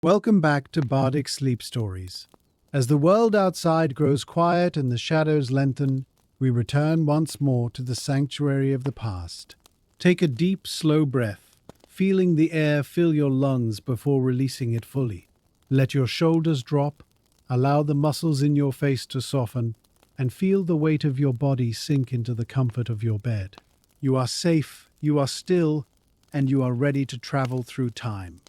Welcome back to Bardic Sleep Stories. As the world outside grows quiet and the shadows lengthen, we return once more to the sanctuary of the past. Take a deep, slow breath, feeling the air fill your lungs before releasing it fully. Let your shoulders drop, allow the muscles in your face to soften, and feel the weight of your body sink into the comfort of your bed. You are safe, you are still, and you are ready to travel through time.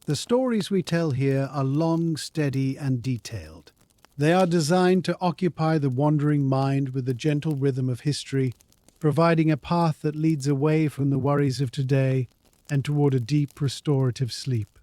The stories we tell here are long, steady, and detailed. They are designed to occupy the wandering mind with the gentle rhythm of history, providing a path that leads away from the worries of today and toward a deep, restorative sleep.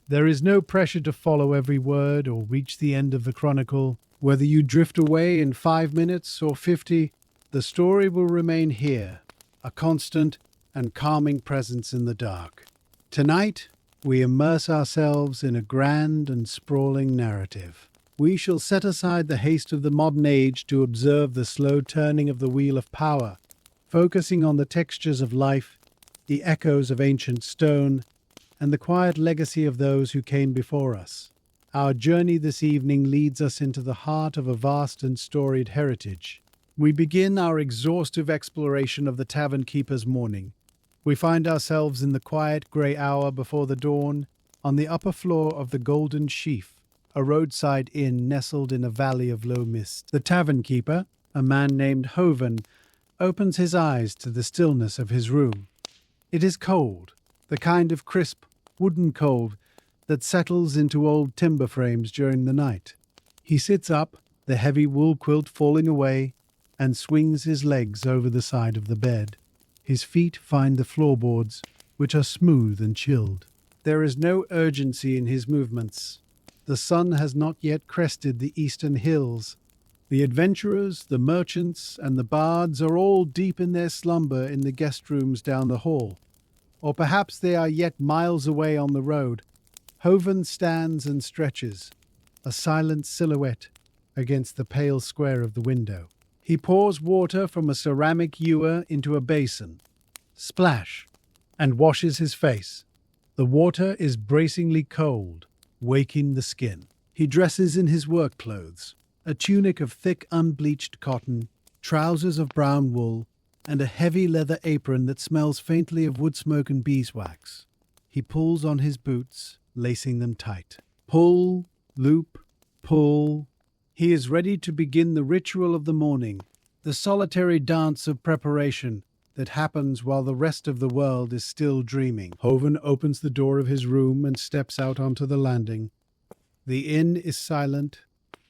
There is no pressure to follow every word or reach the end of the chronicle. Whether you drift away in 5 minutes or 50, the story will remain here, a constant and calming presence in the dark. Tonight, we immerse ourselves in a grand and sprawling narrative. We shall set aside the haste of the modern age to observe the slow turning of the wheel of power, focusing on the textures of life, the echoes of ancient stone, and the quiet legacy of those who came before us. Our journey this evening leads us into the heart of a vast and storied heritage. We begin our exhaustive exploration of the tavern keeper's morning. We find ourselves in the quiet grey hour before the dawn, on the upper floor of the Golden Sheaf, a roadside inn nestled in a valley of low mist. The tavern keeper, a man named Hovan, opens his eyes to the stillness of his room. It is cold, the kind of crisp, wooden cold that settles into old timber frames during the night. He sits up, the heavy wool quilt falling away, and swings his legs over the side of the bed. His feet find the floorboards, which are smooth and chilled. There is no urgency in his movements. The sun has not yet crested the eastern hills. The adventurers, the merchants, and the bards are all deep in their slumber in the guest rooms down the hall. Or perhaps they are yet miles away on the road. Hovan stands and stretches, a silent silhouette against the pale square of the window. He pours water from a ceramic ewer into a basin. Splash! And washes his face. The water is bracingly cold, waking the skin. He dresses in his work clothes, a tunic of thick unbleached cotton, trousers of brown wool, and a heavy leather apron that smells faintly of woodsmoke and beeswax. He pulls on his boots, lacing them tight. Pull, loop, pull. He is ready to begin the ritual of the morning, the solitary dance of preparation that happens while the rest of the world is still dreaming. Hovan opens the door of his room and steps out onto the landing. The inn is silent,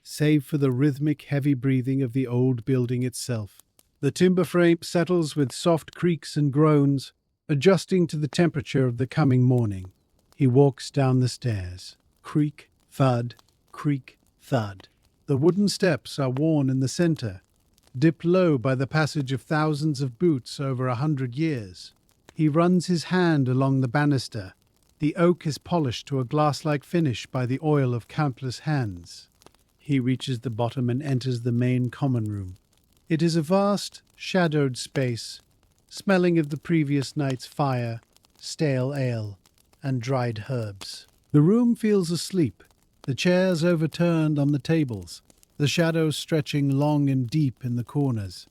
save for the rhythmic, heavy breathing of the old building itself. The timber frame settles with soft creaks and groans, adjusting to the temperature of the coming morning. He walks down the stairs. Creak, thud, creak, thud. The wooden steps are worn in the center, dipped low by the passage of thousands of boots over 100 years. He runs his hand along the banister. The oak is polished to a glass-like finish by the oil of countless hands. He reaches the bottom and enters the main common room. It is a vast, shadowed space, smelling of the previous night's fire, stale ale, and dried herbs. The room feels asleep, the chairs overturned on the tables, the shadows stretching long and deep in the corners.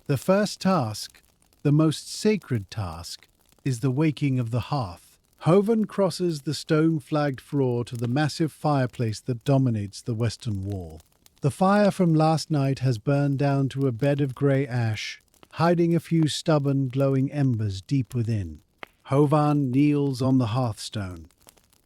The first task, the most sacred task, is the waking of the hearth. Hovan crosses the stone-flagged floor to the massive fireplace that dominates the western wall. The fire from last night has burned down to a bed of grey ash, hiding a few stubborn, glowing embers deep within. Hovan kneels on the hearthstone.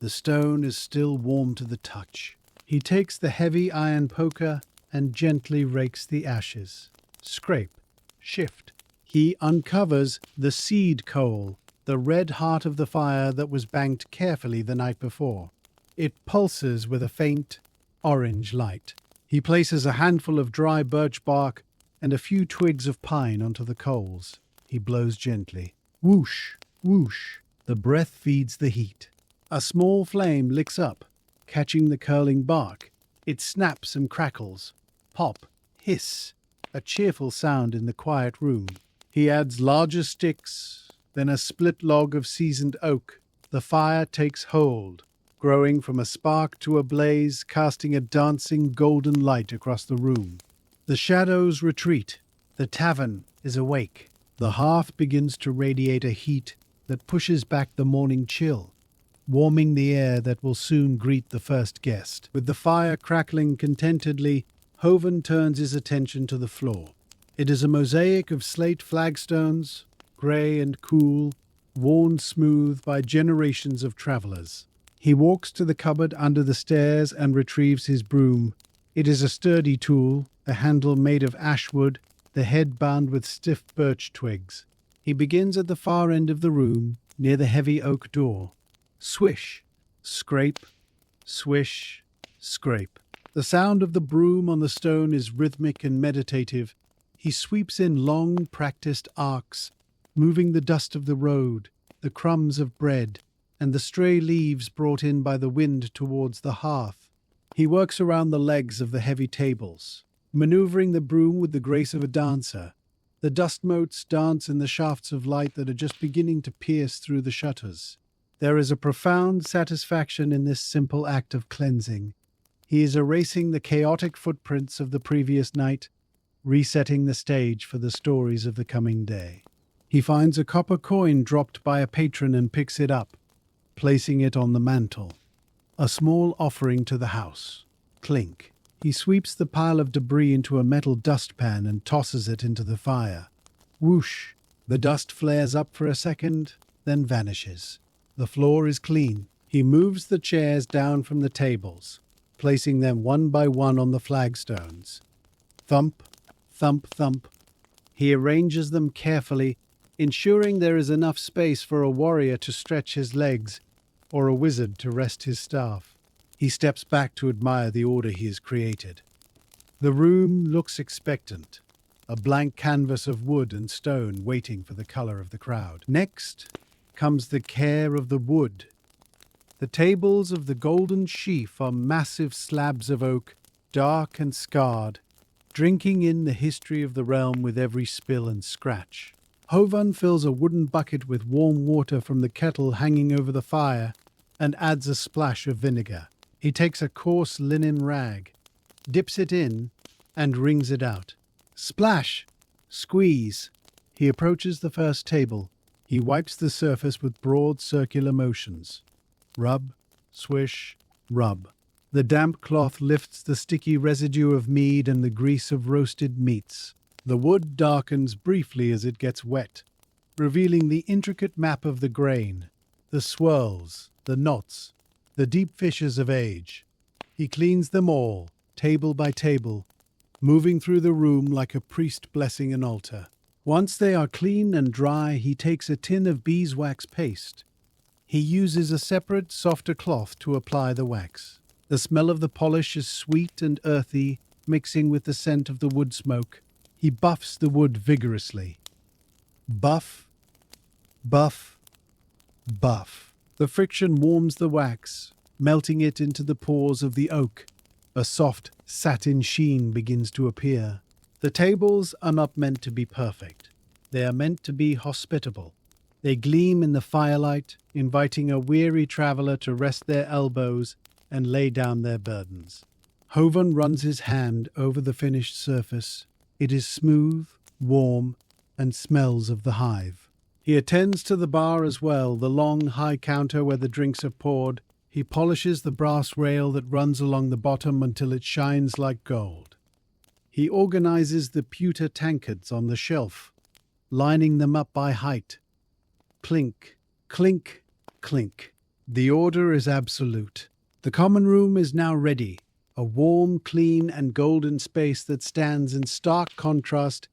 The stone is still warm to the touch. He takes the heavy iron poker and gently rakes the ashes. Scrape, shift. He uncovers the seed coal, the red heart of the fire that was banked carefully the night before. It pulses with a faint, orange light. He places a handful of dry birch bark and a few twigs of pine onto the coals. He blows gently. Whoosh, whoosh. The breath feeds the heat. A small flame licks up, catching the curling bark. It snaps and crackles. Pop, hiss, a cheerful sound in the quiet room. He adds larger sticks, then a split log of seasoned oak. The fire takes hold, growing from a spark to a blaze, casting a dancing golden light across the room. The shadows retreat. The tavern is awake. The hearth begins to radiate a heat that pushes back the morning chill, warming the air that will soon greet the first guest. With the fire crackling contentedly, Hovan turns his attention to the floor. It is a mosaic of slate flagstones, grey and cool, worn smooth by generations of travelers. He walks to the cupboard under the stairs and retrieves his broom. It is a sturdy tool, a handle made of ash wood, the head bound with stiff birch twigs. He begins at the far end of the room, near the heavy oak door. Swish, scrape, swish, scrape. The sound of the broom on the stone is rhythmic and meditative. He sweeps in long, practiced arcs, moving the dust of the road, the crumbs of bread, and the stray leaves brought in by the wind towards the hearth. He works around the legs of the heavy tables, maneuvering the broom with the grace of a dancer. The dust motes dance in the shafts of light that are just beginning to pierce through the shutters. There is a profound satisfaction in this simple act of cleansing. He is erasing the chaotic footprints of the previous night, resetting the stage for the stories of the coming day. He finds a copper coin dropped by a patron and picks it up, placing it on the mantel. A small offering to the house. Clink. He sweeps the pile of debris into a metal dustpan and tosses it into the fire. Whoosh! The dust flares up for a second, then vanishes. The floor is clean. He moves the chairs down from the tables, placing them one by one on the flagstones. Thump, thump, thump. He arranges them carefully, ensuring there is enough space for a warrior to stretch his legs or a wizard to rest his staff. He steps back to admire the order he has created. The room looks expectant, a blank canvas of wood and stone waiting for the color of the crowd. Next comes the care of the wood. The tables of the golden sheaf are massive slabs of oak, dark and scarred, drinking in the history of the realm with every spill and scratch. Hovan fills a wooden bucket with warm water from the kettle hanging over the fire and adds a splash of vinegar. He takes a coarse linen rag, dips it in, and wrings it out. Splash! Squeeze! He approaches the first table. He wipes the surface with broad circular motions. Rub, swish, rub. The damp cloth lifts the sticky residue of mead and the grease of roasted meats. The wood darkens briefly as it gets wet, revealing the intricate map of the grain, the swirls, the knots, the deep fissures of age. He cleans them all, table by table, moving through the room like a priest blessing an altar. Once they are clean and dry, he takes a tin of beeswax paste. He uses a separate, softer cloth to apply the wax. The smell of the polish is sweet and earthy, mixing with the scent of the wood smoke. He buffs the wood vigorously. Buff, buff, buff. The friction warms the wax, melting it into the pores of the oak. A soft satin sheen begins to appear. The tables are not meant to be perfect. They are meant to be hospitable. They gleam in the firelight, inviting a weary traveler to rest their elbows and lay down their burdens. Hovan runs his hand over the finished surface. It is smooth, warm, and smells of the hive. He attends to the bar as well, the long, high counter where the drinks are poured. He polishes the brass rail that runs along the bottom until it shines like gold. He organizes the pewter tankards on the shelf, lining them up by height. Clink, clink, clink. The order is absolute. The common room is now ready, a warm, clean, and golden space that stands in stark contrast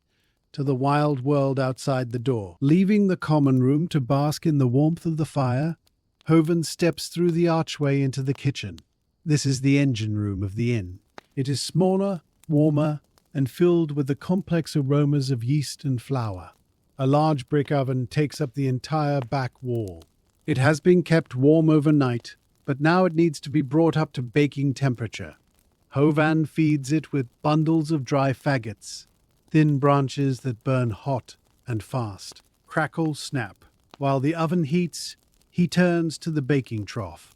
to the wild world outside the door. Leaving the common room to bask in the warmth of the fire, Hovan steps through the archway into the kitchen. This is the engine room of the inn. It is smaller, warmer, and filled with the complex aromas of yeast and flour. A large brick oven takes up the entire back wall. It has been kept warm overnight, but now it needs to be brought up to baking temperature. Hovan feeds it with bundles of dry faggots, thin branches that burn hot and fast. Crackle, snap. While the oven heats, he turns to the baking trough.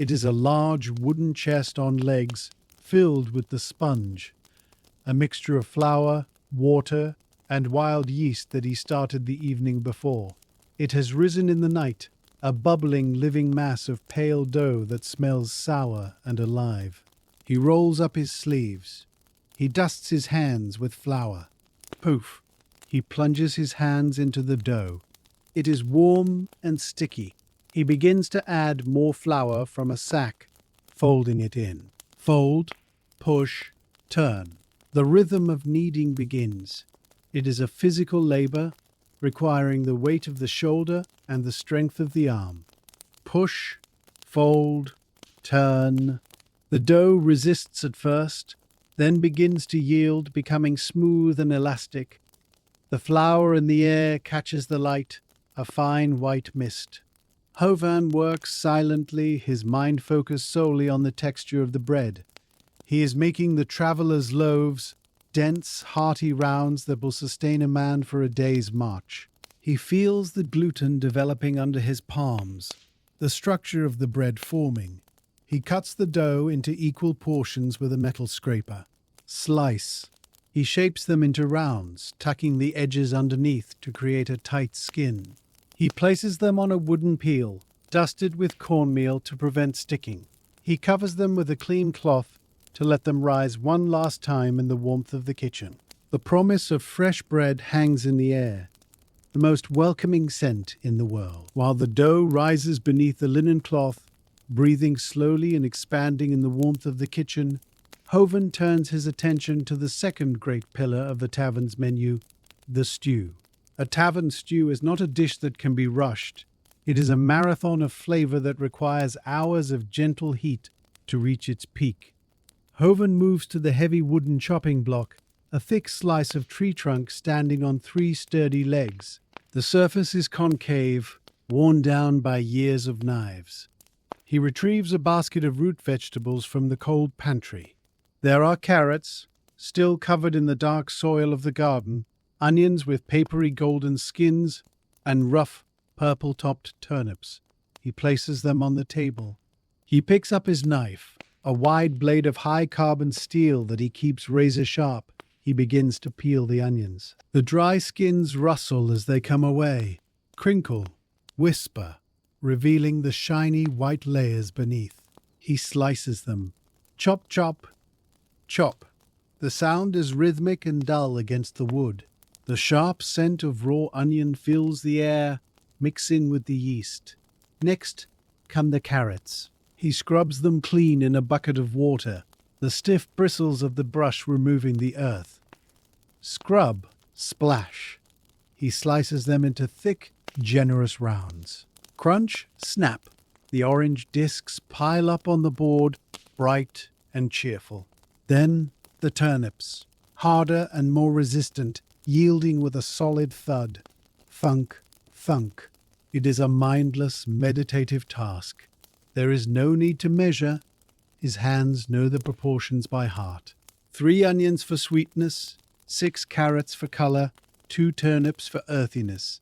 It is a large wooden chest on legs filled with the sponge, a mixture of flour, water, and wild yeast that he started the evening before. It has risen in the night, a bubbling, living mass of pale dough that smells sour and alive. He rolls up his sleeves. He dusts his hands with flour. Poof! He plunges his hands into the dough. It is warm and sticky. He begins to add more flour from a sack, folding it in. Fold, push, turn. The rhythm of kneading begins. It is a physical labor, requiring the weight of the shoulder and the strength of the arm. Push, fold, turn. The dough resists at first, then begins to yield, becoming smooth and elastic. The flour in the air catches the light, a fine white mist. Hovan works silently, his mind focused solely on the texture of the bread. He is making the traveler's loaves, dense, hearty rounds that will sustain a man for a day's march. He feels the gluten developing under his palms, the structure of the bread forming. He cuts the dough into equal portions with a metal scraper. Slice. He shapes them into rounds, tucking the edges underneath to create a tight skin. He places them on a wooden peel, dusted with cornmeal to prevent sticking. He covers them with a clean cloth to let them rise one last time in the warmth of the kitchen. The promise of fresh bread hangs in the air, the most welcoming scent in the world. While the dough rises beneath the linen cloth, breathing slowly and expanding in the warmth of the kitchen, Hovan turns his attention to the second great pillar of the tavern's menu, the stew. A tavern stew is not a dish that can be rushed. It is a marathon of flavor that requires hours of gentle heat to reach its peak. Hovan moves to the heavy wooden chopping block, a thick slice of tree trunk standing on 3 sturdy legs. The surface is concave, worn down by years of knives. He retrieves a basket of root vegetables from the cold pantry. There are carrots, still covered in the dark soil of the garden, onions with papery golden skins, and rough, purple-topped turnips. He places them on the table. He picks up his knife, a wide blade of high-carbon steel that he keeps razor-sharp. He begins to peel the onions. The dry skins rustle as they come away, crinkle, whisper, revealing the shiny white layers beneath. He slices them. Chop, chop, chop. The sound is rhythmic and dull against the wood. The sharp scent of raw onion fills the air, mixing with the yeast. Next come the carrots. He scrubs them clean in a bucket of water, the stiff bristles of the brush removing the earth. Scrub, splash. He slices them into thick, generous rounds. Crunch, snap. The orange discs pile up on the board, bright and cheerful. Then the turnips, harder and more resistant, yielding with a solid thud. Thunk, thunk. It is a mindless, meditative task. There is no need to measure. His hands know the proportions by heart. 3 onions for sweetness, 6 carrots for color, 2 turnips for earthiness.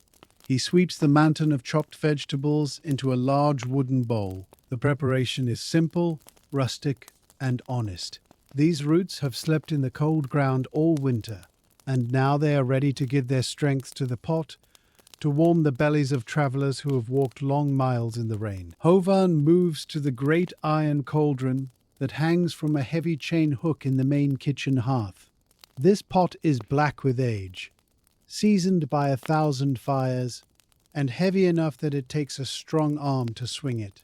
He sweeps the mountain of chopped vegetables into a large wooden bowl. The preparation is simple, rustic, and honest. These roots have slept in the cold ground all winter, and now they are ready to give their strength to the pot, to warm the bellies of travelers who have walked long miles in the rain. Hovan moves to the great iron cauldron that hangs from a heavy chain hook in the main kitchen hearth. This pot is black with age, seasoned by 1,000 fires, and heavy enough that it takes a strong arm to swing it.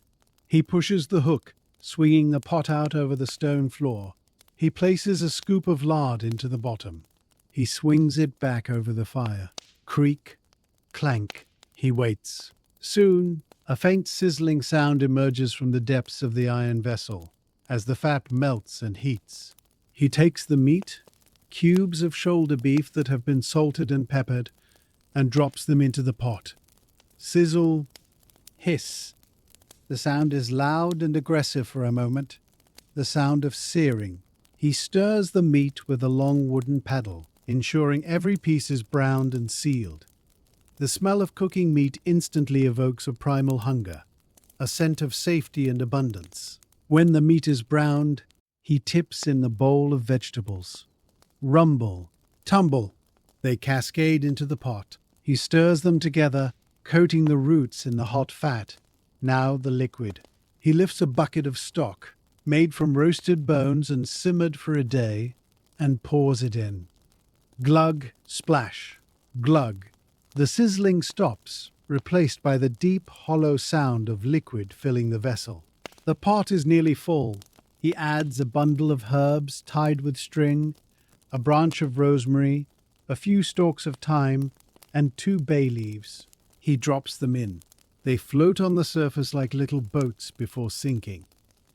He pushes the hook, swinging the pot out over the stone floor. He places a scoop of lard into the bottom. He swings it back over the fire. Creak, clank. He waits. Soon, a faint sizzling sound emerges from the depths of the iron vessel as the fat melts and heats. He takes the meat, cubes of shoulder beef that have been salted and peppered, and drops them into the pot. Sizzle, hiss. The sound is loud and aggressive for a moment, the sound of searing. He stirs the meat with a long wooden paddle, ensuring every piece is browned and sealed. The smell of cooking meat instantly evokes a primal hunger. a scent of safety and abundance. When the meat is browned, he tips in the bowl of vegetables. Rumble, tumble, they cascade into the pot. He stirs them together, coating the roots in the hot fat, now the liquid. He lifts a bucket of stock, made from roasted bones and simmered for a day, and pours it in. Glug, splash, glug. The sizzling stops, replaced by the deep, hollow sound of liquid filling the vessel. The pot is nearly full. He adds a bundle of herbs tied with string, a branch of rosemary, a few stalks of thyme, and 2 bay leaves. He drops them in. They float on the surface like little boats before sinking.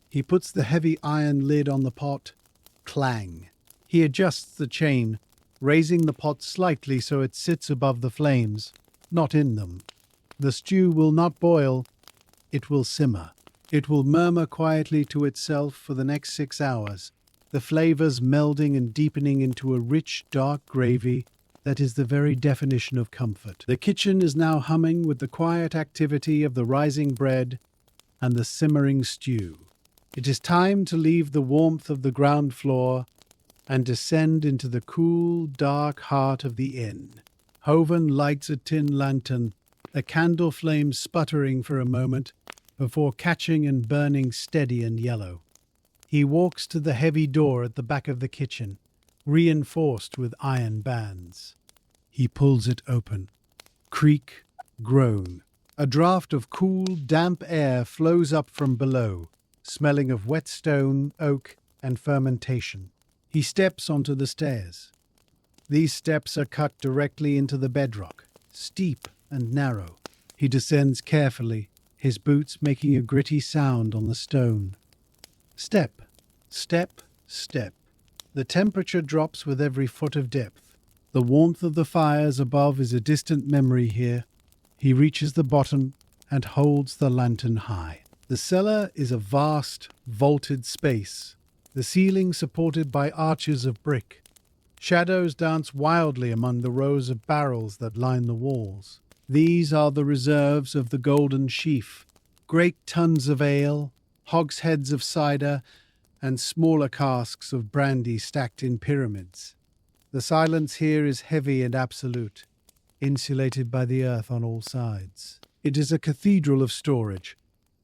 He puts the heavy iron lid on the pot. Clang. He adjusts the chain, raising the pot slightly so it sits above the flames, not in them. The stew will not boil, it will simmer. It will murmur quietly to itself for the next 6 hours, the flavors melding and deepening into a rich, dark gravy that is the very definition of comfort. The kitchen is now humming with the quiet activity of the rising bread and the simmering stew. It is time to leave the warmth of the ground floor and descend into the cool, dark heart of the inn. Hovan lights a tin lantern, the candle flame sputtering for a moment before catching and burning steady and yellow. He walks to the heavy door at the back of the kitchen, reinforced with iron bands. He pulls it open. Creak, groan. A draught of cool, damp air flows up from below, smelling of wet stone, oak, and fermentation. He steps onto the stairs. These steps are cut directly into the bedrock, steep and narrow. He descends carefully, his boots making a gritty sound on the stone. Step, step, step. The temperature drops with every foot of depth. The warmth of the fires above is a distant memory here. He reaches the bottom and holds the lantern high. The cellar is a vast, vaulted space, the ceiling supported by arches of brick. Shadows dance wildly among the rows of barrels that line the walls. These are the reserves of the Golden Sheaf, great tons of ale, hogsheads of cider, and smaller casks of brandy stacked in pyramids. The silence here is heavy and absolute, insulated by the earth on all sides. It is a cathedral of storage.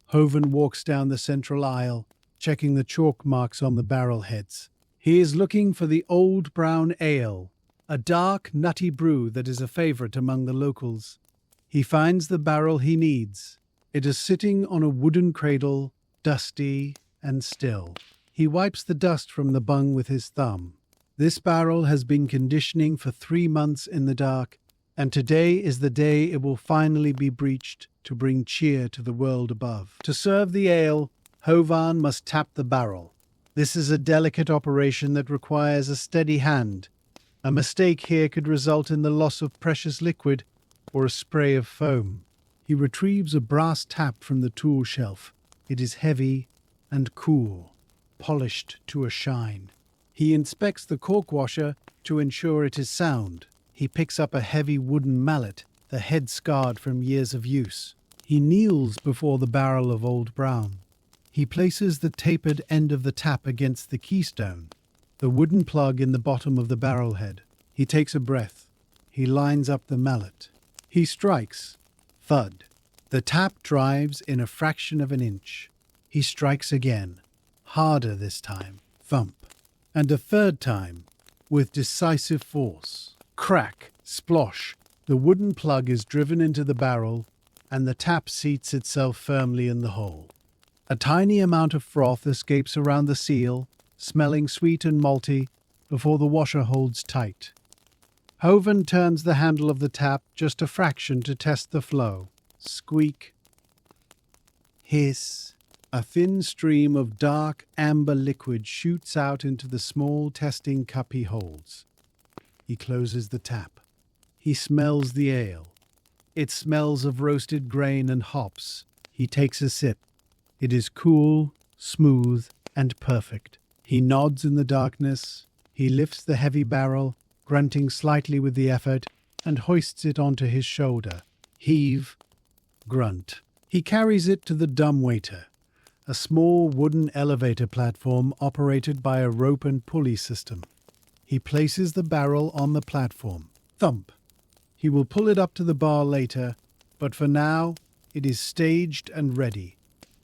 Hovan walks down the central aisle, checking the chalk marks on the barrel heads. He is looking for the Old Brown Ale, a dark, nutty brew that is a favorite among the locals. He finds the barrel he needs. It is sitting on a wooden cradle, dusty and still. He wipes the dust from the bung with his thumb. This barrel has been conditioning for 3 months in the dark, and today is the day it will finally be breached to bring cheer to the world above. To serve the ale, Hovan must tap the barrel. This is a delicate operation that requires a steady hand. A mistake here could result in the loss of precious liquid or a spray of foam. He retrieves a brass tap from the tool shelf. It is heavy and cool, polished to a shine. He inspects the cork washer to ensure it is sound. He picks up a heavy wooden mallet, the head scarred from years of use. He kneels before the barrel of Old Brown. He places the tapered end of the tap against the keystone, the wooden plug in the bottom of the barrel head. He takes a breath. He lines up the mallet. He strikes. Thud. The tap drives in a fraction of an inch. He strikes again, harder this time. Thump. And a third time, with decisive force. Crack. Splosh. The wooden plug is driven into the barrel, and the tap seats itself firmly in the hole. A tiny amount of froth escapes around the seal, smelling sweet and malty, before the washer holds tight. Hovan turns the handle of the tap just a fraction to test the flow. Squeak. Hiss. A thin stream of dark amber liquid shoots out into the small testing cup he holds. He closes the tap. He smells the ale. It smells of roasted grain and hops. He takes a sip. It is cool, smooth, and perfect. He nods in the darkness. He lifts the heavy barrel, grunting slightly with the effort, and hoists it onto his shoulder. Heave. Grunt. He carries it to the dumbwaiter, a small wooden elevator platform operated by a rope and pulley system. He places the barrel on the platform. Thump. He will pull it up to the bar later, but for now, it is staged and ready.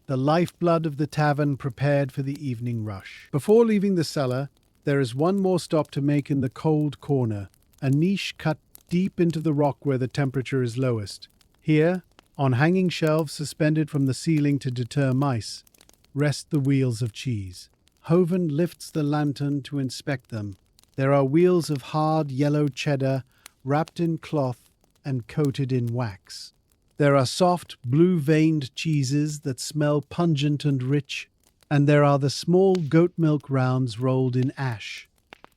The lifeblood of the tavern prepared for the evening rush. Before leaving the cellar, there is one more stop to make in the cold corner, a niche cut deep into the rock where the temperature is lowest. Here, on hanging shelves suspended from the ceiling to deter mice, rest the wheels of cheese. Hoven lifts the lantern to inspect them. There are wheels of hard yellow cheddar wrapped in cloth and coated in wax. There are soft, blue-veined cheeses that smell pungent and rich, and there are the small goat milk rounds rolled in ash.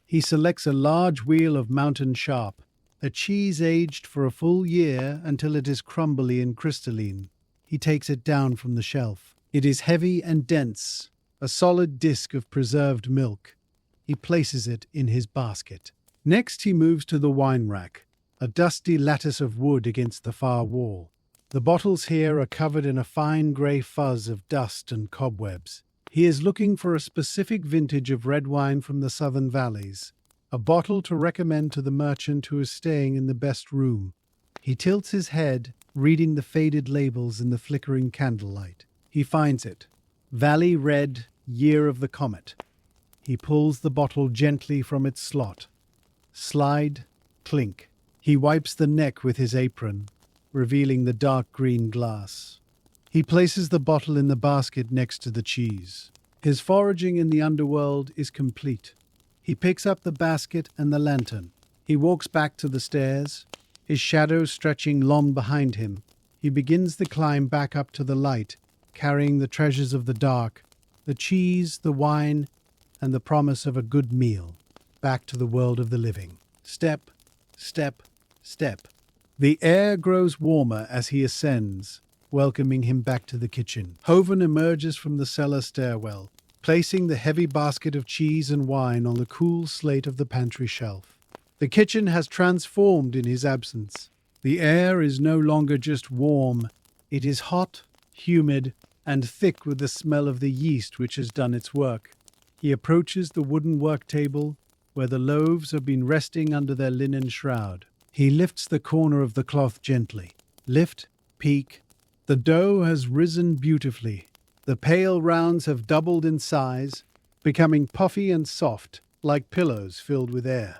He selects a large wheel of Mountain Sharp, a cheese aged for a full year until it is crumbly and crystalline. He takes it down from the shelf. It is heavy and dense, a solid disc of preserved milk. He places it in his basket. Next he moves to the wine rack, a dusty lattice of wood against the far wall. The bottles here are covered in a fine grey fuzz of dust and cobwebs. He is looking for a specific vintage of red wine from the southern valleys, a bottle to recommend to the merchant who is staying in the best room. He tilts his head, reading the faded labels in the flickering candlelight. He finds it. Valley Red, Year of the Comet. He pulls the bottle gently from its slot. Slide, clink. He wipes the neck with his apron, revealing the dark green glass. He places the bottle in the basket next to the cheese. His foraging in the underworld is complete. He picks up the basket and the lantern. He walks back to the stairs, his shadow stretching long behind him. He begins the climb back up to the light, carrying the treasures of the dark, the cheese, the wine, and the promise of a good meal, back to the world of the living. Step, step, step. The air grows warmer as he ascends, welcoming him back to the kitchen. Hoven emerges from the cellar stairwell, placing the heavy basket of cheese and wine on the cool slate of the pantry shelf. The kitchen has transformed in his absence. The air is no longer just warm, it is hot, humid, and thick with the smell of the yeast which has done its work. He approaches the wooden work table, where the loaves have been resting under their linen shroud. He lifts the corner of the cloth gently. Lift, peek. The dough has risen beautifully. The pale rounds have doubled in size, becoming puffy and soft, like pillows filled with air.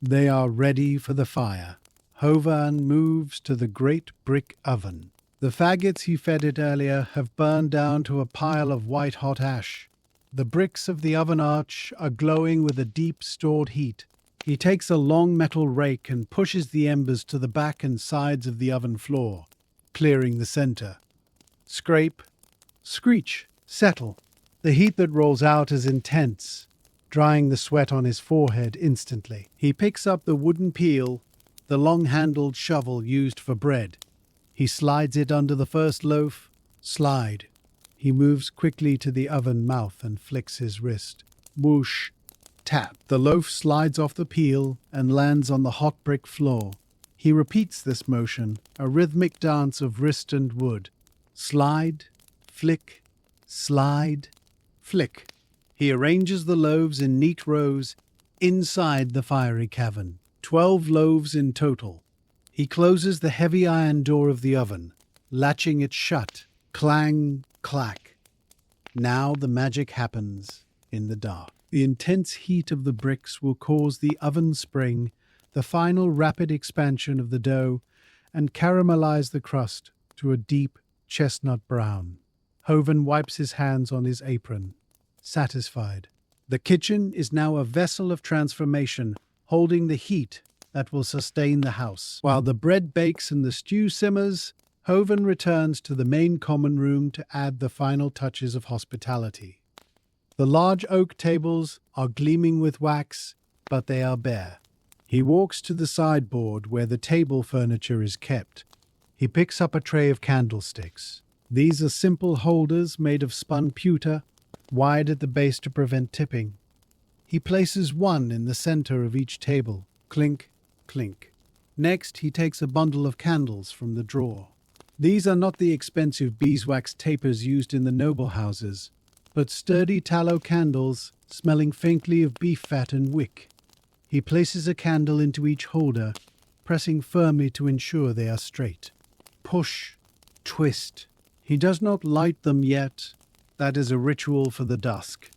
They are ready for the fire. Hovan moves to the great brick oven. The faggots he fed it earlier have burned down to a pile of white-hot ash. The bricks of the oven arch are glowing with a deep stored heat. He takes a long metal rake and pushes the embers to the back and sides of the oven floor, clearing the center. Scrape, screech, settle. The heat that rolls out is intense, drying the sweat on his forehead instantly. He picks up the wooden peel, the long-handled shovel used for bread. He slides it under the first loaf. Slide. He moves quickly to the oven mouth and flicks his wrist. Whoosh. Tap. The loaf slides off the peel and lands on the hot brick floor. He repeats this motion, a rhythmic dance of wrist and wood. Slide, flick, slide, flick. He arranges the loaves in neat rows inside the fiery cavern. 12 loaves in total. He closes the heavy iron door of the oven, latching it shut. Clang, clack. Now the magic happens in the dark. The intense heat of the bricks will cause the oven spring, the final rapid expansion of the dough, and caramelize the crust to a deep chestnut brown. Hoven wipes his hands on his apron, satisfied. The kitchen is now a vessel of transformation, holding the heat that will sustain the house. While the bread bakes and the stew simmers, Hoven returns to the main common room to add the final touches of hospitality. The large oak tables are gleaming with wax, but they are bare. He walks to the sideboard where the table furniture is kept. He picks up a tray of candlesticks. These are simple holders made of spun pewter, wide at the base to prevent tipping. He places one in the center of each table. Clink, clink. Next, he takes a bundle of candles from the drawer. These are not the expensive beeswax tapers used in the noble houses, but sturdy tallow candles smelling faintly of beef fat and wick. He places a candle into each holder, pressing firmly to ensure they are straight. Push, twist. He does not light them yet. That is a ritual for the dusk.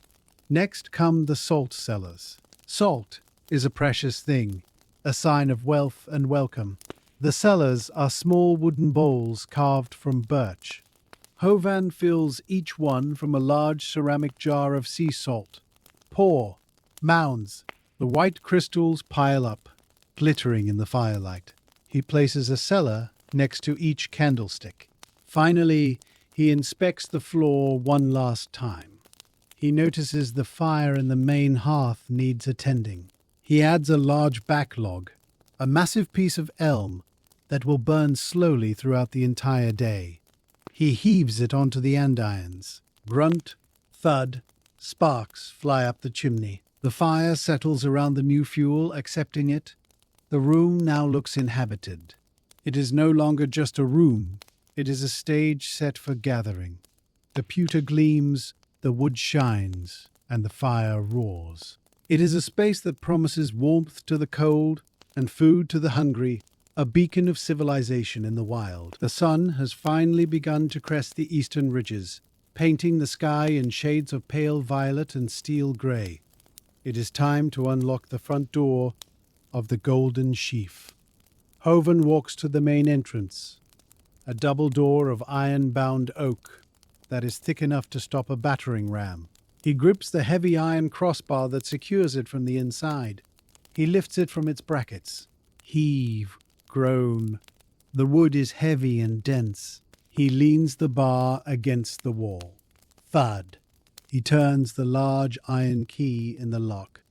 Next come the salt cellars. Salt is a precious thing, a sign of wealth and welcome. The cellars are small wooden bowls carved from birch. Hovan fills each one from a large ceramic jar of sea salt. Pour, mounds. The white crystals pile up, glittering in the firelight. He places a cellar next to each candlestick. Finally, he inspects the floor one last time. He notices the fire in the main hearth needs attending. He adds a large backlog, a massive piece of elm that will burn slowly throughout the entire day. He heaves it onto the andirons. Grunt, thud, sparks fly up the chimney. The fire settles around the new fuel, accepting it. The room now looks inhabited. It is no longer just a room. It is a stage set for gathering. The pewter gleams, the wood shines, and the fire roars. It is a space that promises warmth to the cold and food to the hungry, a beacon of civilization in the wild. The sun has finally begun to crest the eastern ridges, painting the sky in shades of pale violet and steel grey. It is time to unlock the front door of the Golden Sheaf. Hovan walks to the main entrance, a double door of iron-bound oak that is thick enough to stop a battering ram. He grips the heavy iron crossbar that secures it from the inside. He lifts it from its brackets. Heave, groan. The wood is heavy and dense. He leans the bar against the wall. Thud. He turns the large iron key in the lock.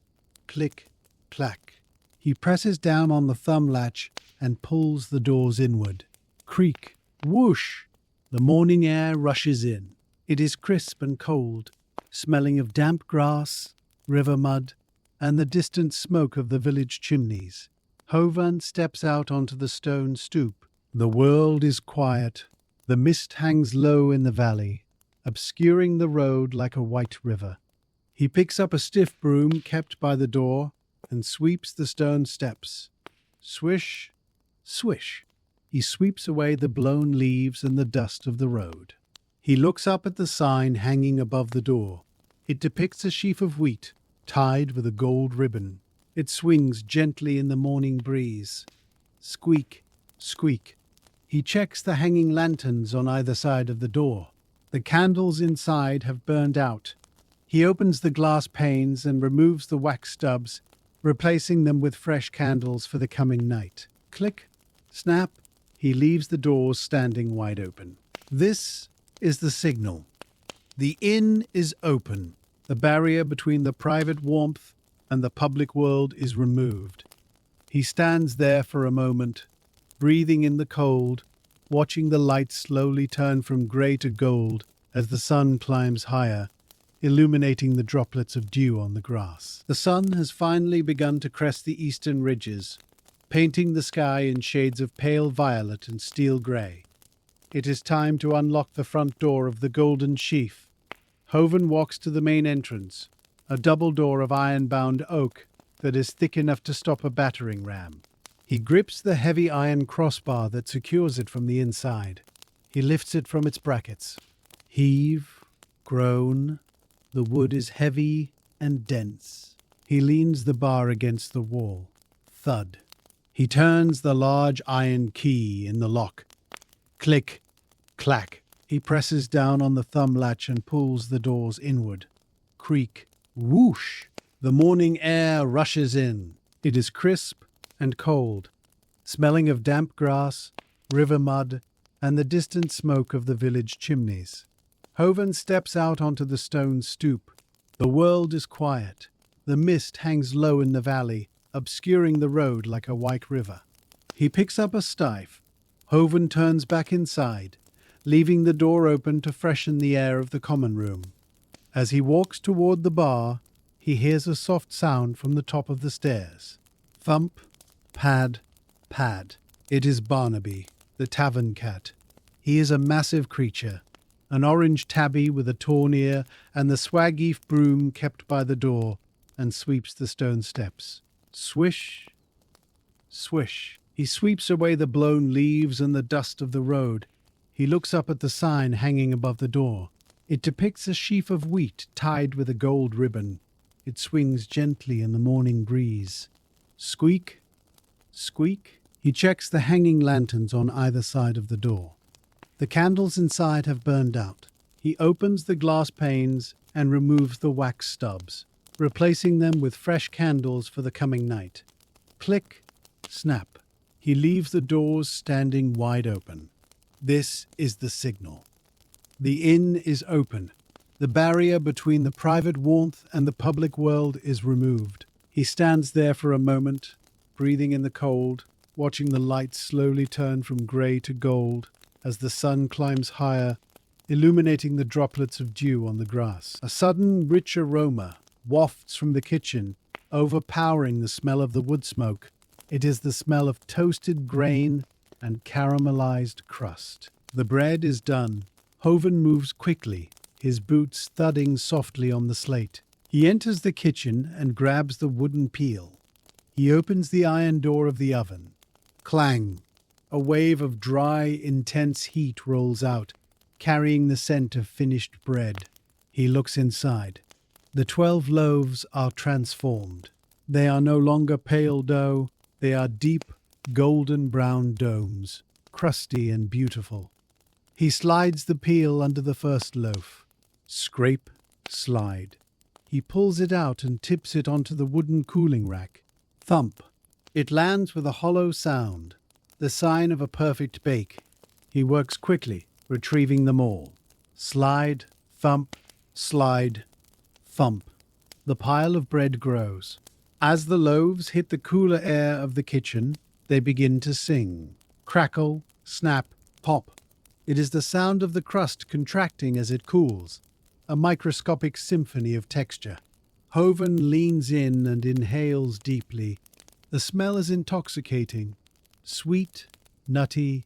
Click, clack. He presses down on the thumb latch and pulls the doors inward. Creak, whoosh. The morning air rushes in. It is crisp and cold, smelling of damp grass, river mud, and the distant smoke of the village chimneys. Hovan steps out onto the stone stoop. The world is quiet. The mist hangs low in the valley, obscuring the road like a white river. He picks up a stiff broom kept by the door and sweeps the stone steps. Swish, swish. He sweeps away the blown leaves and the dust of the road. He looks up at the sign hanging above the door. It depicts a sheaf of wheat tied with a gold ribbon. It swings gently in the morning breeze. Squeak, squeak. He checks the hanging lanterns on either side of the door. The candles inside have burned out. He opens the glass panes and removes the wax stubs, replacing them with fresh candles for the coming night. Click, snap. He leaves the doors standing wide open. This is the signal. The inn is open. The barrier between the private warmth and the public world is removed. He stands there for a moment, breathing in the cold, watching the light slowly turn from grey to gold as the sun climbs higher, illuminating the droplets of dew on the grass. The sun has finally begun to crest the eastern ridges, painting the sky in shades of pale violet and steel grey. It is time to unlock the front door of the Golden Sheaf. Hovan walks to the main entrance, a double door of iron-bound oak that is thick enough to stop a battering ram. He grips the heavy iron crossbar that secures it from the inside. He lifts it from its brackets. Heave, groan. The wood is heavy and dense. He leans the bar against the wall. Thud. He turns the large iron key in the lock. Click, clack. He presses down on the thumb latch and pulls the doors inward. Creak, whoosh. The morning air rushes in. It is crisp and cold, smelling of damp grass, river mud, and the distant smoke of the village chimneys. Hovan steps out onto the stone stoop. The world is quiet. The mist hangs low in the valley, obscuring the road like a white river. He picks up a staff. Hovan turns back inside, leaving the door open to freshen the air of the common room. As he walks toward the bar, he hears a soft sound from the top of the stairs. Thump, pad, pad. It is Barnaby, the tavern cat. He is a massive creature, an orange tabby with a torn ear and the swaggy broom kept by the door, and sweeps the stone steps. Swish, swish. He sweeps away the blown leaves and the dust of the road. He looks up at the sign hanging above the door. It depicts a sheaf of wheat tied with a gold ribbon. It swings gently in the morning breeze. Squeak, squeak. He checks the hanging lanterns on either side of the door. The candles inside have burned out. He opens the glass panes and removes the wax stubs, replacing them with fresh candles for the coming night. Click, snap. He leaves the doors standing wide open. This is the signal. The inn is open. The barrier between the private warmth and the public world is removed. He stands there for a moment, breathing in the cold, watching the light slowly turn from grey to gold as the sun climbs higher, illuminating the droplets of dew on the grass. A sudden, rich aroma wafts from the kitchen, overpowering the smell of the wood smoke. It is the smell of toasted grain and caramelized crust. The bread is done. Hoven moves quickly, his boots thudding softly on the slate. He enters the kitchen and grabs the wooden peel. He opens the iron door of the oven. Clang! A wave of dry, intense heat rolls out, carrying the scent of finished bread. He looks inside. The 12 loaves are transformed. They are no longer pale dough. They are deep, golden brown domes, crusty and beautiful. He slides the peel under the first loaf. Scrape, slide. He pulls it out and tips it onto the wooden cooling rack. Thump. It lands with a hollow sound, the sign of a perfect bake. He works quickly, retrieving them all. Slide, thump, slide, thump. The pile of bread grows. As the loaves hit the cooler air of the kitchen, they begin to sing. Crackle, snap, pop. It is the sound of the crust contracting as it cools, a microscopic symphony of texture. Hoven leans in and inhales deeply. The smell is intoxicating, sweet, nutty,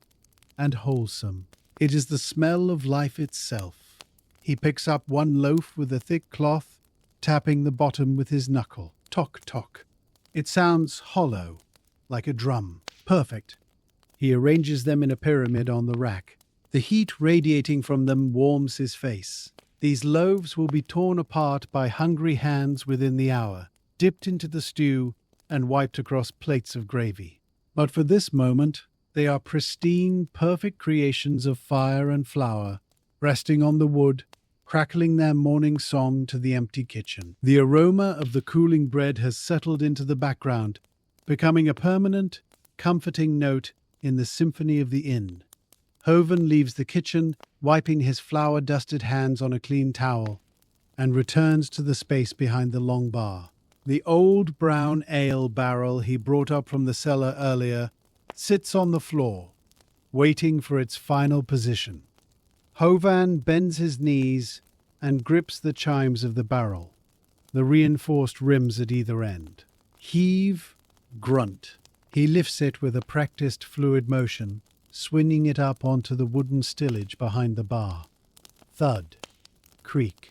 and wholesome. It is the smell of life itself. He picks up one loaf with a thick cloth, tapping the bottom with his knuckle. Tock, tock. It sounds hollow, like a drum. Perfect. He arranges them in a pyramid on the rack. The heat radiating from them warms his face. These loaves will be torn apart by hungry hands within the hour, dipped into the stew, and wiped across plates of gravy. But for this moment, they are pristine, perfect creations of fire and flour, resting on the wood, crackling their morning song to the empty kitchen. The aroma of the cooling bread has settled into the background, becoming a permanent, comforting note in the symphony of the inn. Hoven leaves the kitchen, wiping his flour-dusted hands on a clean towel, and returns to the space behind the long bar. The old brown ale barrel he brought up from the cellar earlier sits on the floor, waiting for its final position. Hovan bends his knees and grips the chimes of the barrel, the reinforced rims at either end. Heave, grunt. He lifts it with a practiced fluid motion, swinging it up onto the wooden stillage behind the bar. Thud. Creak.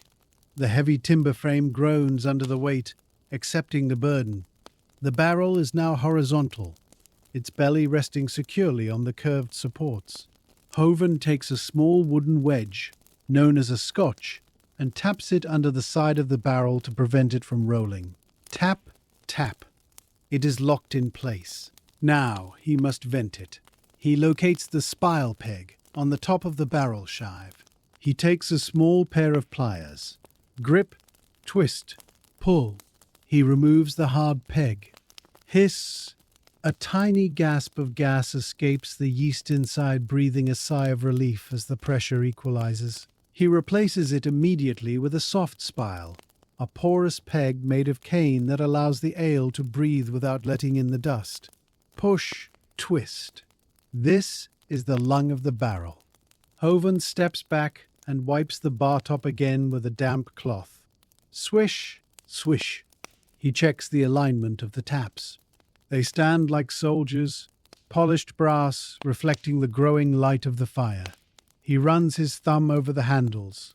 The heavy timber frame groans under the weight, accepting the burden. The barrel is now horizontal, its belly resting securely on the curved supports. Hoven takes a small wooden wedge, known as a scotch, and taps it under the side of the barrel to prevent it from rolling. Tap, tap. It is locked in place. Now he must vent it. He locates the spile peg on the top of the barrel shive. He takes a small pair of pliers. Grip, twist, pull. He removes the hard peg. Hiss. A tiny gasp of gas escapes the yeast inside, breathing a sigh of relief as the pressure equalizes. He replaces it immediately with a soft spile, a porous peg made of cane that allows the ale to breathe without letting in the dust. Push, twist. This is the lung of the barrel. Hoven steps back and wipes the bar top again with a damp cloth. Swish, swish. He checks the alignment of the taps. They stand like soldiers, polished brass reflecting the growing light of the fire. He runs his thumb over the handles.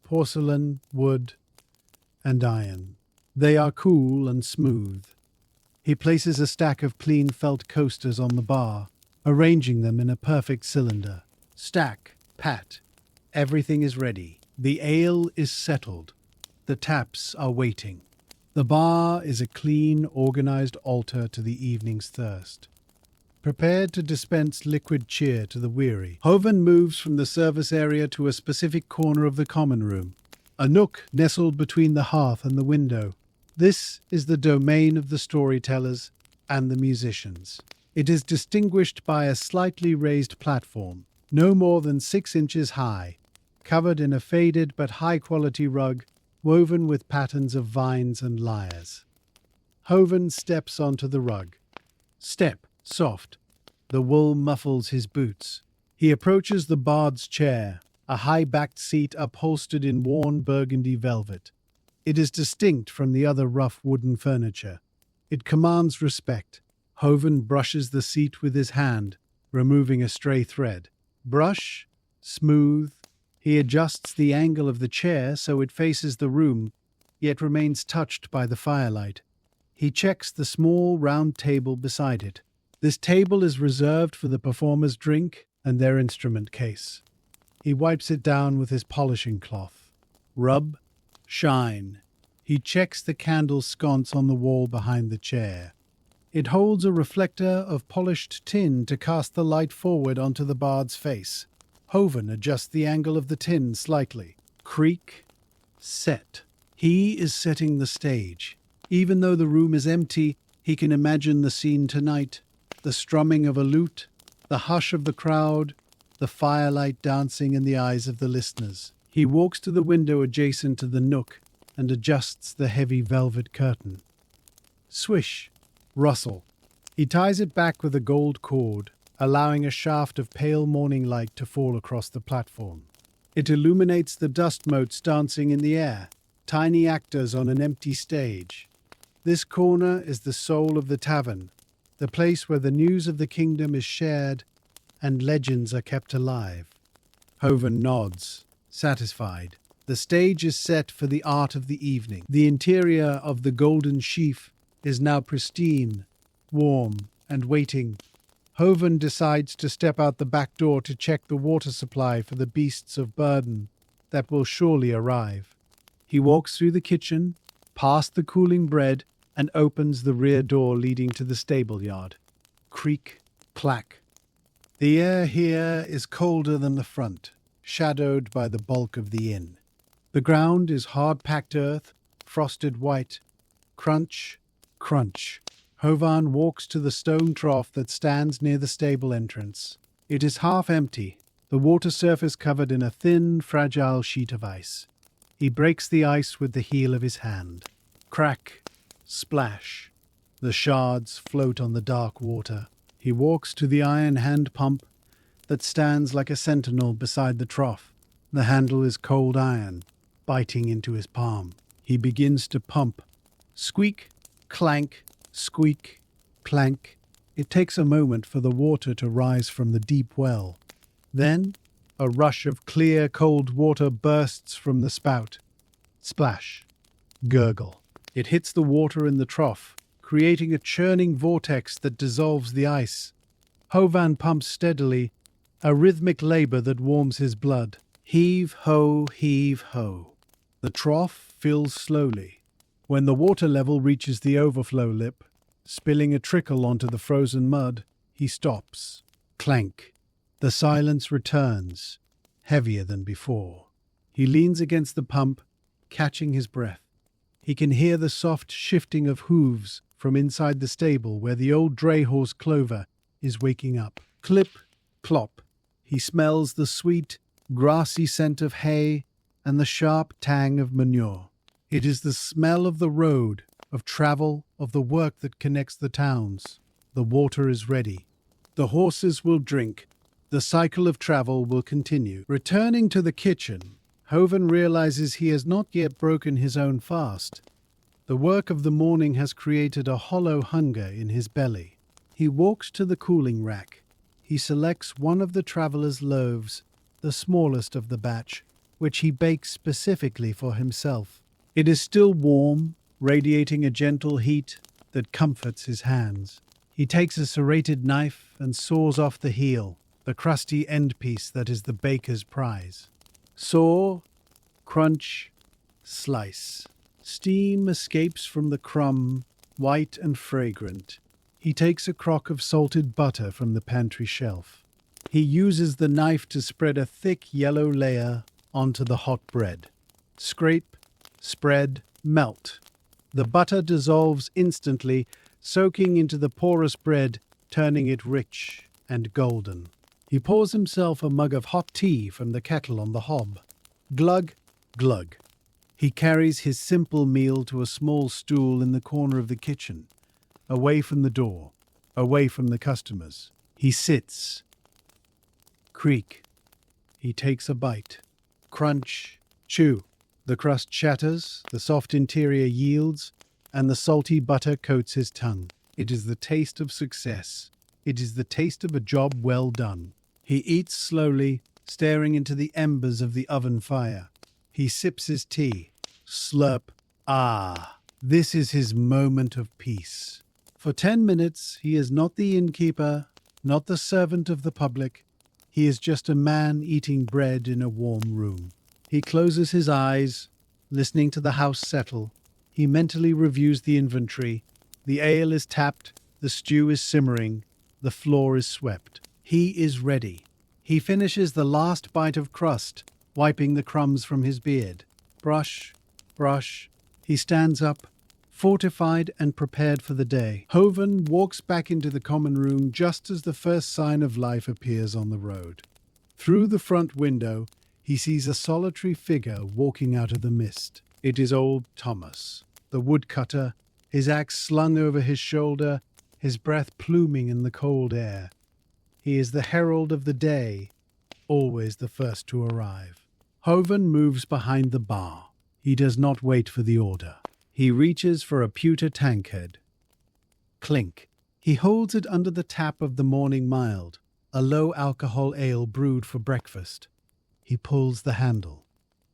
Porcelain, wood, and iron. They are cool and smooth. He places a stack of clean felt coasters on the bar, arranging them in a perfect cylinder. Stack, pat. Everything is ready. The ale is settled. The taps are waiting. The bar is a clean, organized altar to the evening's thirst. Prepared to dispense liquid cheer to the weary, Hovan moves from the service area to a specific corner of the common room, a nook nestled between the hearth and the window. This is the domain of the storytellers and the musicians. It is distinguished by a slightly raised platform, no more than 6 inches high, covered in a faded but high-quality rug woven with patterns of vines and lyres. Hovan steps onto the rug. Step, soft. The wool muffles his boots. He approaches the bard's chair, a high-backed seat upholstered in worn burgundy velvet. It is distinct from the other rough wooden furniture. It commands respect. Hovan brushes the seat with his hand, removing a stray thread. Brush, smooth. He adjusts the angle of the chair so it faces the room, yet remains touched by the firelight. He checks the small round table beside it. This table is reserved for the performer's drink and their instrument case. He wipes it down with his polishing cloth. Rub, shine. He checks the candle sconce on the wall behind the chair. It holds a reflector of polished tin to cast the light forward onto the bard's face. Hovan adjusts the angle of the tin slightly. Creak, set. He is setting the stage. Even though the room is empty, he can imagine the scene tonight. The strumming of a lute, the hush of the crowd, the firelight dancing in the eyes of the listeners. He walks to the window adjacent to the nook and adjusts the heavy velvet curtain. Swish, rustle. He ties it back with a gold cord, allowing a shaft of pale morning light to fall across the platform. It illuminates the dust motes dancing in the air, tiny actors on an empty stage. This corner is the soul of the tavern, the place where the news of the kingdom is shared and legends are kept alive. Hovan nods, satisfied. The stage is set for the art of the evening. The interior of the golden sheaf is now pristine, warm, and waiting. Hovan decides to step out the back door to check the water supply for the beasts of burden that will surely arrive. He walks through the kitchen, past the cooling bread, and opens the rear door leading to the stable yard. Creak, clack. The air here is colder than the front, shadowed by the bulk of the inn. The ground is hard-packed earth, frosted white. Crunch, crunch. Hovan walks to the stone trough that stands near the stable entrance. It is half empty, the water surface covered in a thin, fragile sheet of ice. He breaks the ice with the heel of his hand. Crack, splash. The shards float on the dark water. He walks to the iron hand pump that stands like a sentinel beside the trough. The handle is cold iron, biting into his palm. He begins to pump. Squeak, clank, squeak, clank. It takes a moment for the water to rise from the deep well. Then, a rush of clear, cold water bursts from the spout. Splash, gurgle. It hits the water in the trough, creating a churning vortex that dissolves the ice. Hovan pumps steadily, a rhythmic labor that warms his blood. Heave ho, heave ho. The trough fills slowly. When the water level reaches the overflow lip, spilling a trickle onto the frozen mud, he stops. Clank. The silence returns, heavier than before. He leans against the pump, catching his breath. He can hear the soft shifting of hooves from inside the stable where the old dray horse Clover is waking up. Clip, clop. He smells the sweet, grassy scent of hay and the sharp tang of manure. It is the smell of the road, of travel, of the work that connects the towns. The water is ready. The horses will drink. The cycle of travel will continue. Returning to the kitchen, Hovan realizes he has not yet broken his own fast. The work of the morning has created a hollow hunger in his belly. He walks to the cooling rack. He selects one of the traveler's loaves the smallest of the batch, which he bakes specifically for himself. It is still warm, radiating a gentle heat that comforts his hands. He takes a serrated knife and saws off the heel, the crusty end piece that is the baker's prize. Saw, crunch, slice. Steam escapes from the crumb, white and fragrant. He takes a crock of salted butter from the pantry shelf. He uses the knife to spread a thick yellow layer onto the hot bread. Scrape, spread, melt. The butter dissolves instantly, soaking into the porous bread, turning it rich and golden. He pours himself a mug of hot tea from the kettle on the hob. Glug, glug. He carries his simple meal to a small stool in the corner of the kitchen, away from the door, away from the customers. He sits. Creak. He takes a bite. Crunch, chew. The crust shatters, the soft interior yields, and the salty butter coats his tongue. It is the taste of success. It is the taste of a job well done. He eats slowly, staring into the embers of the oven fire. He sips his tea. Slurp. Ah, this is his moment of peace. For 10 minutes, he is not the innkeeper, not the servant of the public. He is just a man eating bread in a warm room. He closes his eyes, listening to the house settle. He mentally reviews the inventory. The ale is tapped, the stew is simmering, the floor is swept. He is ready. He finishes the last bite of crust, wiping the crumbs from his beard. Brush, brush. He stands up, fortified and prepared for the day. Hovan walks back into the common room just as the first sign of life appears on the road. Through the front window, he sees a solitary figure walking out of the mist. It is old Thomas, the woodcutter, his axe slung over his shoulder, his breath pluming in the cold air. He is the herald of the day, always the first to arrive. Hovan moves behind the bar. He does not wait for the order. He reaches for a pewter tankard. Clink. He holds it under the tap of the Morning Mild, a low-alcohol ale brewed for breakfast. He pulls the handle.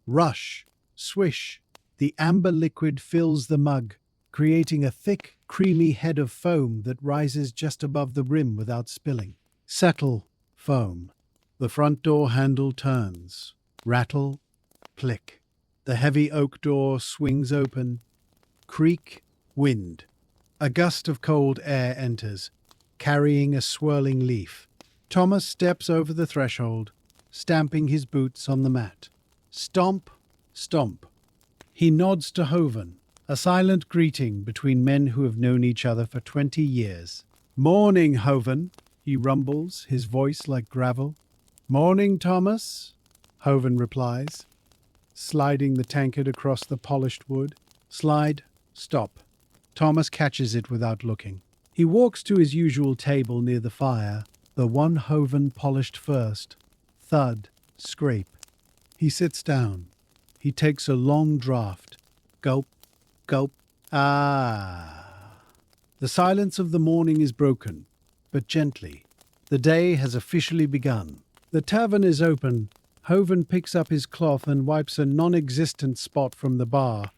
Rush, swish. The amber liquid fills the mug, creating a thick, creamy head of foam that rises just above the rim without spilling. Settle, foam. The front door handle turns. Rattle, click. The heavy oak door swings open. Creak, wind. A gust of cold air enters, carrying a swirling leaf. Thomas steps over the threshold, stamping his boots on the mat. Stomp, stomp. He nods to Hovan, a silent greeting between men who have known each other for 20 years. Morning, Hovan, he rumbles, his voice like gravel. Morning, Thomas, Hovan replies, sliding the tankard across the polished wood. Slide, stop. Thomas catches it without looking. He walks to his usual table near the fire, the one Hovan polished first. Thud, scrape. He sits down. He takes a long draught. Gulp, gulp. Ah. The silence of the morning is broken, but gently. The day has officially begun. The tavern is open. Hovan picks up his cloth and wipes a non-existent spot from the bar,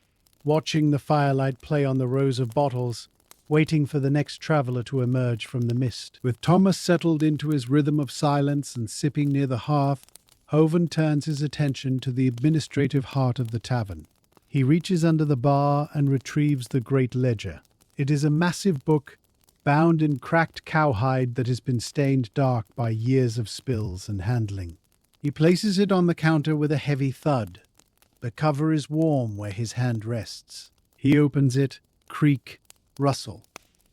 watching the firelight play on the rows of bottles, waiting for the next traveller to emerge from the mist. With Thomas settled into his rhythm of silence and sipping near the hearth, Hovan turns his attention to the administrative heart of the tavern. He reaches under the bar and retrieves the great ledger. It is a massive book, bound in cracked cowhide that has been stained dark by years of spills and handling. He places it on the counter with a heavy thud. The cover is warm where his hand rests. He opens it, creak, rustle.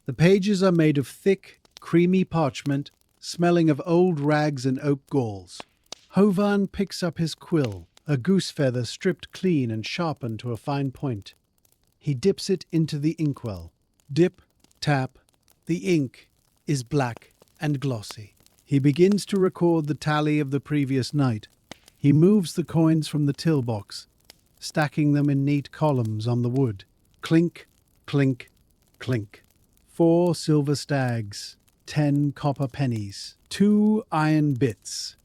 The pages are made of thick, creamy parchment, smelling of old rags and oak galls. Hovan picks up his quill, a goose feather stripped clean and sharpened to a fine point. He dips it into the inkwell. Dip, tap. The ink is black and glossy. He begins to record the tally of the previous night. He moves the coins from the till box, stacking them in neat columns on the wood. Clink, clink, clink. 4 silver stags, 10 copper pennies, 2 iron bits.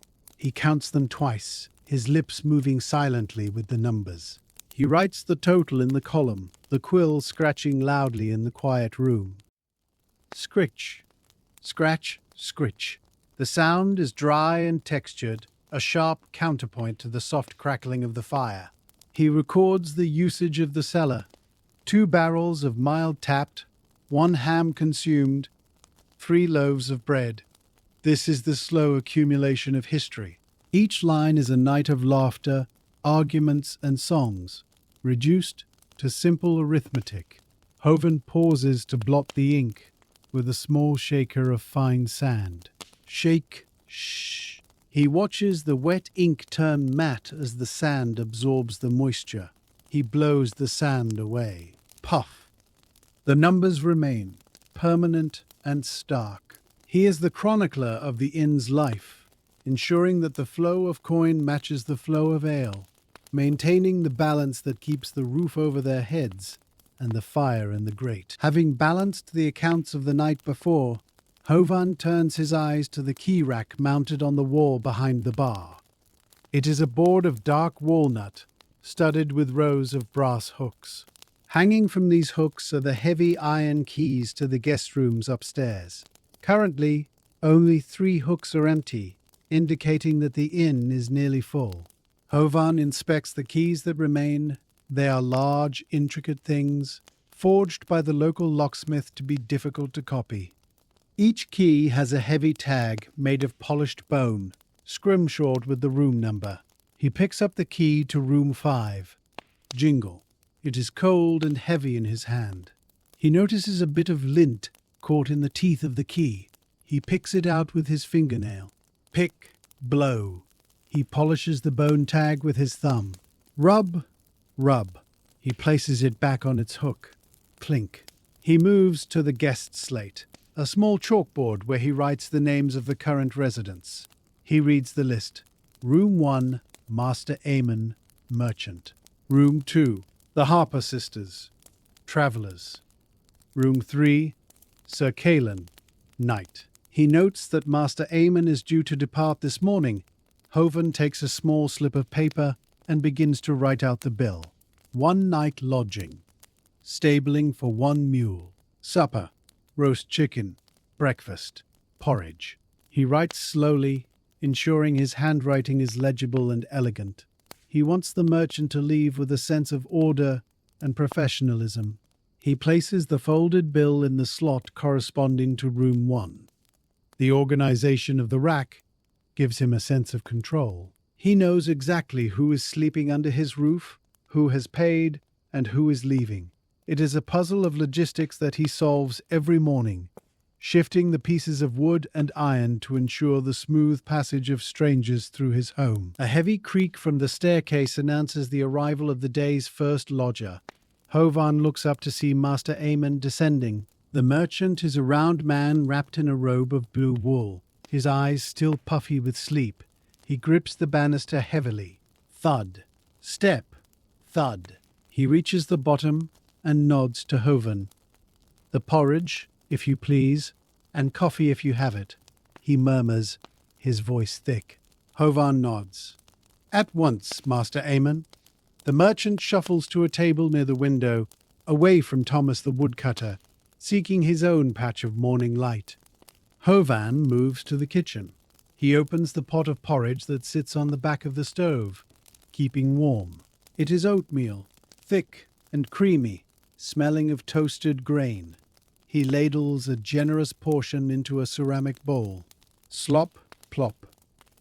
He counts them twice, his lips moving silently with the numbers. He writes the total in the column, the quill scratching loudly in the quiet room. Scritch, scratch, scritch. The sound is dry and textured, a sharp counterpoint to the soft crackling of the fire. He records the usage of the cellar. 2 barrels of mild tapped, 1 ham consumed, 3 loaves of bread. This is the slow accumulation of history. Each line is a night of laughter, arguments, and songs, reduced to simple arithmetic. Hovan pauses to blot the ink with a small shaker of fine sand. Shake, shh. He watches the wet ink turn matte as the sand absorbs the moisture. He blows the sand away. Puff. The numbers remain, permanent and stark. He is the chronicler of the inn's life, ensuring that the flow of coin matches the flow of ale, maintaining the balance that keeps the roof over their heads and the fire in the grate. Having balanced the accounts of the night before, Hovan turns his eyes to the key rack mounted on the wall behind the bar. It is a board of dark walnut, studded with rows of brass hooks. Hanging from these hooks are the heavy iron keys to the guest rooms upstairs. Currently, only 3 hooks are empty, indicating that the inn is nearly full. Hovan inspects the keys that remain. They are large, intricate things, forged by the local locksmith to be difficult to copy. Each key has a heavy tag made of polished bone, scrimshawed with the room number. He picks up the key to room 5. Jingle. It is cold and heavy in his hand. He notices a bit of lint caught in the teeth of the key. He picks it out with his fingernail. Pick, blow. He polishes the bone tag with his thumb. Rub, rub. He places it back on its hook. Clink. He moves to the guest slate, a small chalkboard where he writes the names of the current residents. He reads the list. Room 1, Master Aemon, Merchant. Room 2, the Harper Sisters, Travellers. Room 3, Sir Calen, Knight. He notes that Master Aemon is due to depart this morning. Hovan takes a small slip of paper and begins to write out the bill. 1 night lodging. Stabling for 1 mule. Supper. Roast chicken. Breakfast. Porridge. He writes slowly, ensuring his handwriting is legible and elegant. He wants the merchant to leave with a sense of order and professionalism. He places the folded bill in the slot corresponding to room 1. The organization of the rack gives him a sense of control. He knows exactly who is sleeping under his roof, who has paid, and who is leaving. It is a puzzle of logistics that he solves every morning, shifting the pieces of wood and iron to ensure the smooth passage of strangers through his home. A heavy creak from the staircase announces the arrival of the day's first lodger. Hovan looks up to see Master Aemon descending. The merchant is a round man wrapped in a robe of blue wool, his eyes still puffy with sleep. He grips the banister heavily. Thud. Step. Thud. He reaches the bottom and nods to Hovan. The porridge, if you please, and coffee if you have it, he murmurs, his voice thick. Hovan nods. At once, Master Aemon. The merchant shuffles to a table near the window, away from Thomas the woodcutter, seeking his own patch of morning light. Hovan moves to the kitchen. He opens the pot of porridge that sits on the back of the stove, keeping warm. It is oatmeal, thick and creamy, smelling of toasted grain. He ladles a generous portion into a ceramic bowl. Slop, plop.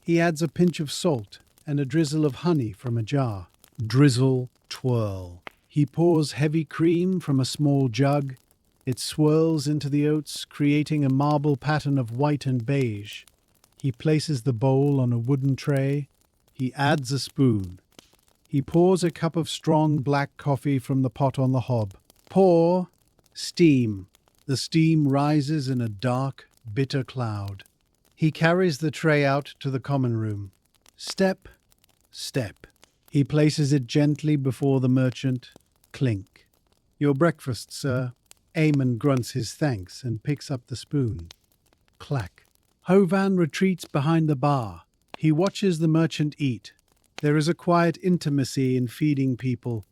He adds a pinch of salt and a drizzle of honey from a jar. Drizzle, twirl. He pours heavy cream from a small jug. It swirls into the oats, creating a marble pattern of white and beige. He places the bowl on a wooden tray. He adds a spoon. He pours a cup of strong black coffee from the pot on the hob. Pour. Steam. The steam rises in a dark, bitter cloud. He carries the tray out to the common room. Step. Step. He places it gently before the merchant. Clink. Your breakfast, sir. Aemon grunts his thanks and picks up the spoon. Clack. Hovan retreats behind the bar. He watches the merchant eat. There is a quiet intimacy in feeding people.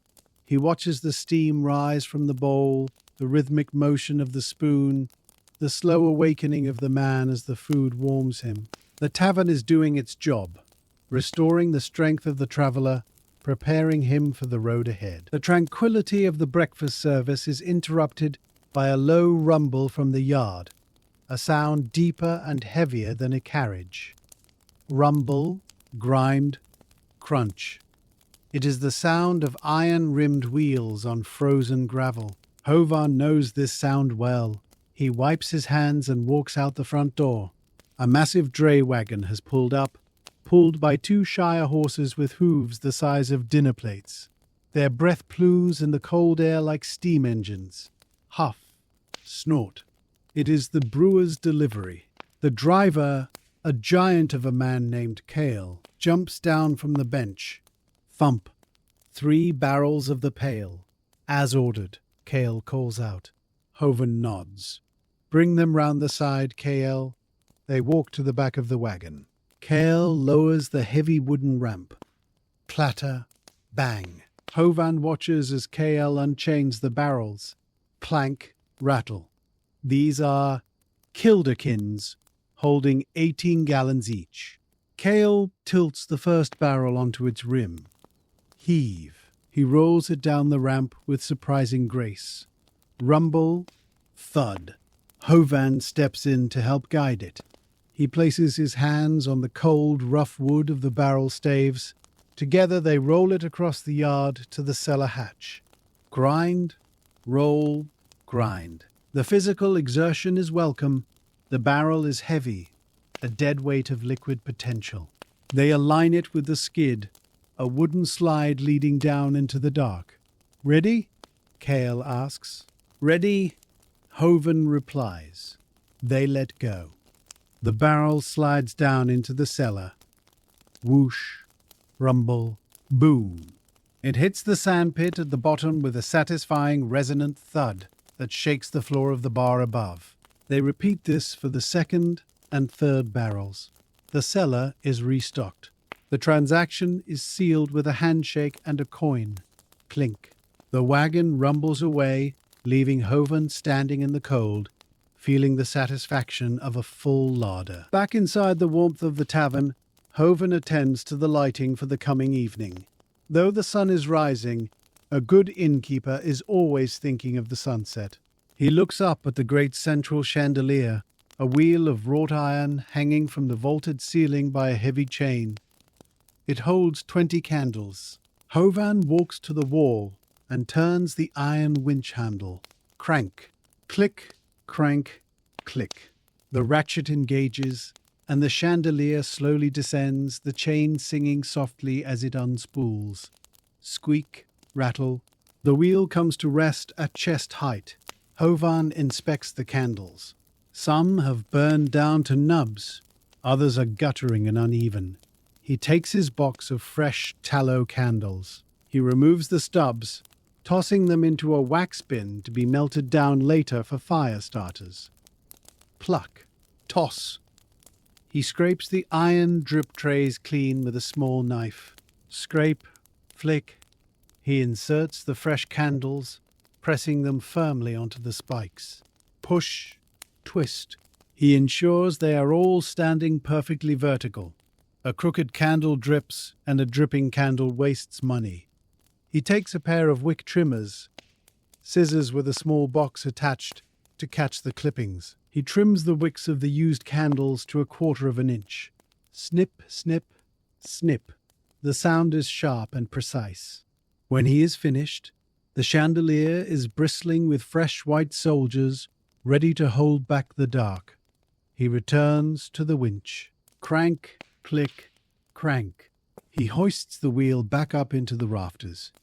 He watches the steam rise from the bowl, the rhythmic motion of the spoon, the slow awakening of the man as the food warms him. The tavern is doing its job, restoring the strength of the traveler, preparing him for the road ahead. The tranquility of the breakfast service is interrupted by a low rumble from the yard, a sound deeper and heavier than a carriage. Rumble, grind, crunch. It is the sound of iron-rimmed wheels on frozen gravel. Hovan knows this sound well. He wipes his hands and walks out the front door. A massive dray wagon has pulled up, pulled by two shire horses with hooves the size of dinner plates. Their breath plues in the cold air like steam engines. Huff, snort. It is the brewer's delivery. The driver, a giant of a man named Kale, jumps down from the bench. Thump. 3 barrels of the pail. As ordered, Kale calls out. Hovan nods. Bring them round the side, Kale. They walk to the back of the wagon. Kale lowers the heavy wooden ramp. Clatter, bang. Hovan watches as Kale unchains the barrels. Clank, rattle. These are kilderkins, holding 18 gallons each. Kale tilts the first barrel onto its rim. Heave. He rolls it down the ramp with surprising grace. Rumble, thud. Hovan steps in to help guide it. He places his hands on the cold, rough wood of the barrel staves. Together they roll it across the yard to the cellar hatch. Grind, roll, grind. The physical exertion is welcome. The barrel is heavy, a dead weight of liquid potential. They align it with the skid, a wooden slide leading down into the dark. Ready? Kale asks. Ready? Hovan replies. They let go. The barrel slides down into the cellar. Whoosh, rumble, boom. It hits the sandpit at the bottom with a satisfying resonant thud that shakes the floor of the bar above. They repeat this for the second and third barrels. The cellar is restocked. The transaction is sealed with a handshake and a coin. Clink. The wagon rumbles away, leaving Hovan standing in the cold, feeling the satisfaction of a full larder. Back inside the warmth of the tavern, Hovan attends to the lighting for the coming evening. Though the sun is rising, a good innkeeper is always thinking of the sunset. He looks up at the great central chandelier, a wheel of wrought iron hanging from the vaulted ceiling by a heavy chain. It holds 20 candles. Hovan walks to the wall and turns the iron winch handle. Crank, click, crank, click. The ratchet engages, and the chandelier slowly descends, the chain singing softly as it unspools. Squeak, rattle. The wheel comes to rest at chest height. Hovan inspects the candles. Some have burned down to nubs. Others are guttering and uneven. He takes his box of fresh tallow candles. He removes the stubs, tossing them into a wax bin to be melted down later for fire starters. Pluck. Toss. He scrapes the iron drip trays clean with a small knife. Scrape. Flick. He inserts the fresh candles, pressing them firmly onto the spikes. Push. Twist. He ensures they are all standing perfectly vertical. A crooked candle drips, and a dripping candle wastes money. He takes a pair of wick trimmers, scissors with a small box attached to catch the clippings. He trims the wicks of the used candles to 1/4 of an inch. Snip, snip, snip. The sound is sharp and precise. When he is finished, the chandelier is bristling with fresh white soldiers, ready to hold back the dark. He returns to the winch. Crank, click, crank. He hoists the wheel back up into the rafters.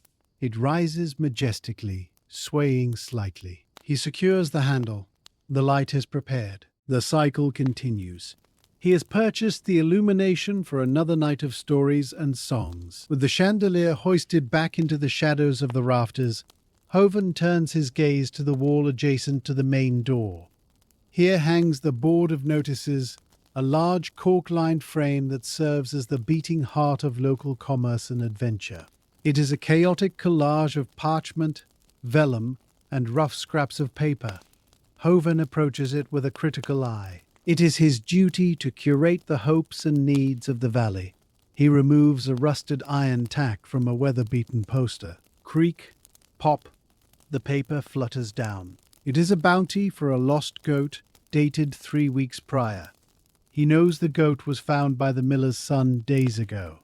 It rises majestically, swaying slightly. He secures the handle. The light is prepared. The cycle continues. He has purchased the illumination for another night of stories and songs. With the chandelier hoisted back into the shadows of the rafters, Hovan turns his gaze to the wall adjacent to the main door. Here hangs the board of notices a large cork-lined frame that serves as the beating heart of local commerce and adventure. It is a chaotic collage of parchment, vellum, and rough scraps of paper. Hovan approaches it with a critical eye. It is his duty to curate the hopes and needs of the valley. He removes a rusted iron tack from a weather-beaten poster. Creak, pop, the paper flutters down. It is a bounty for a lost goat, dated 3 weeks prior. He knows the goat was found by the miller's son days ago.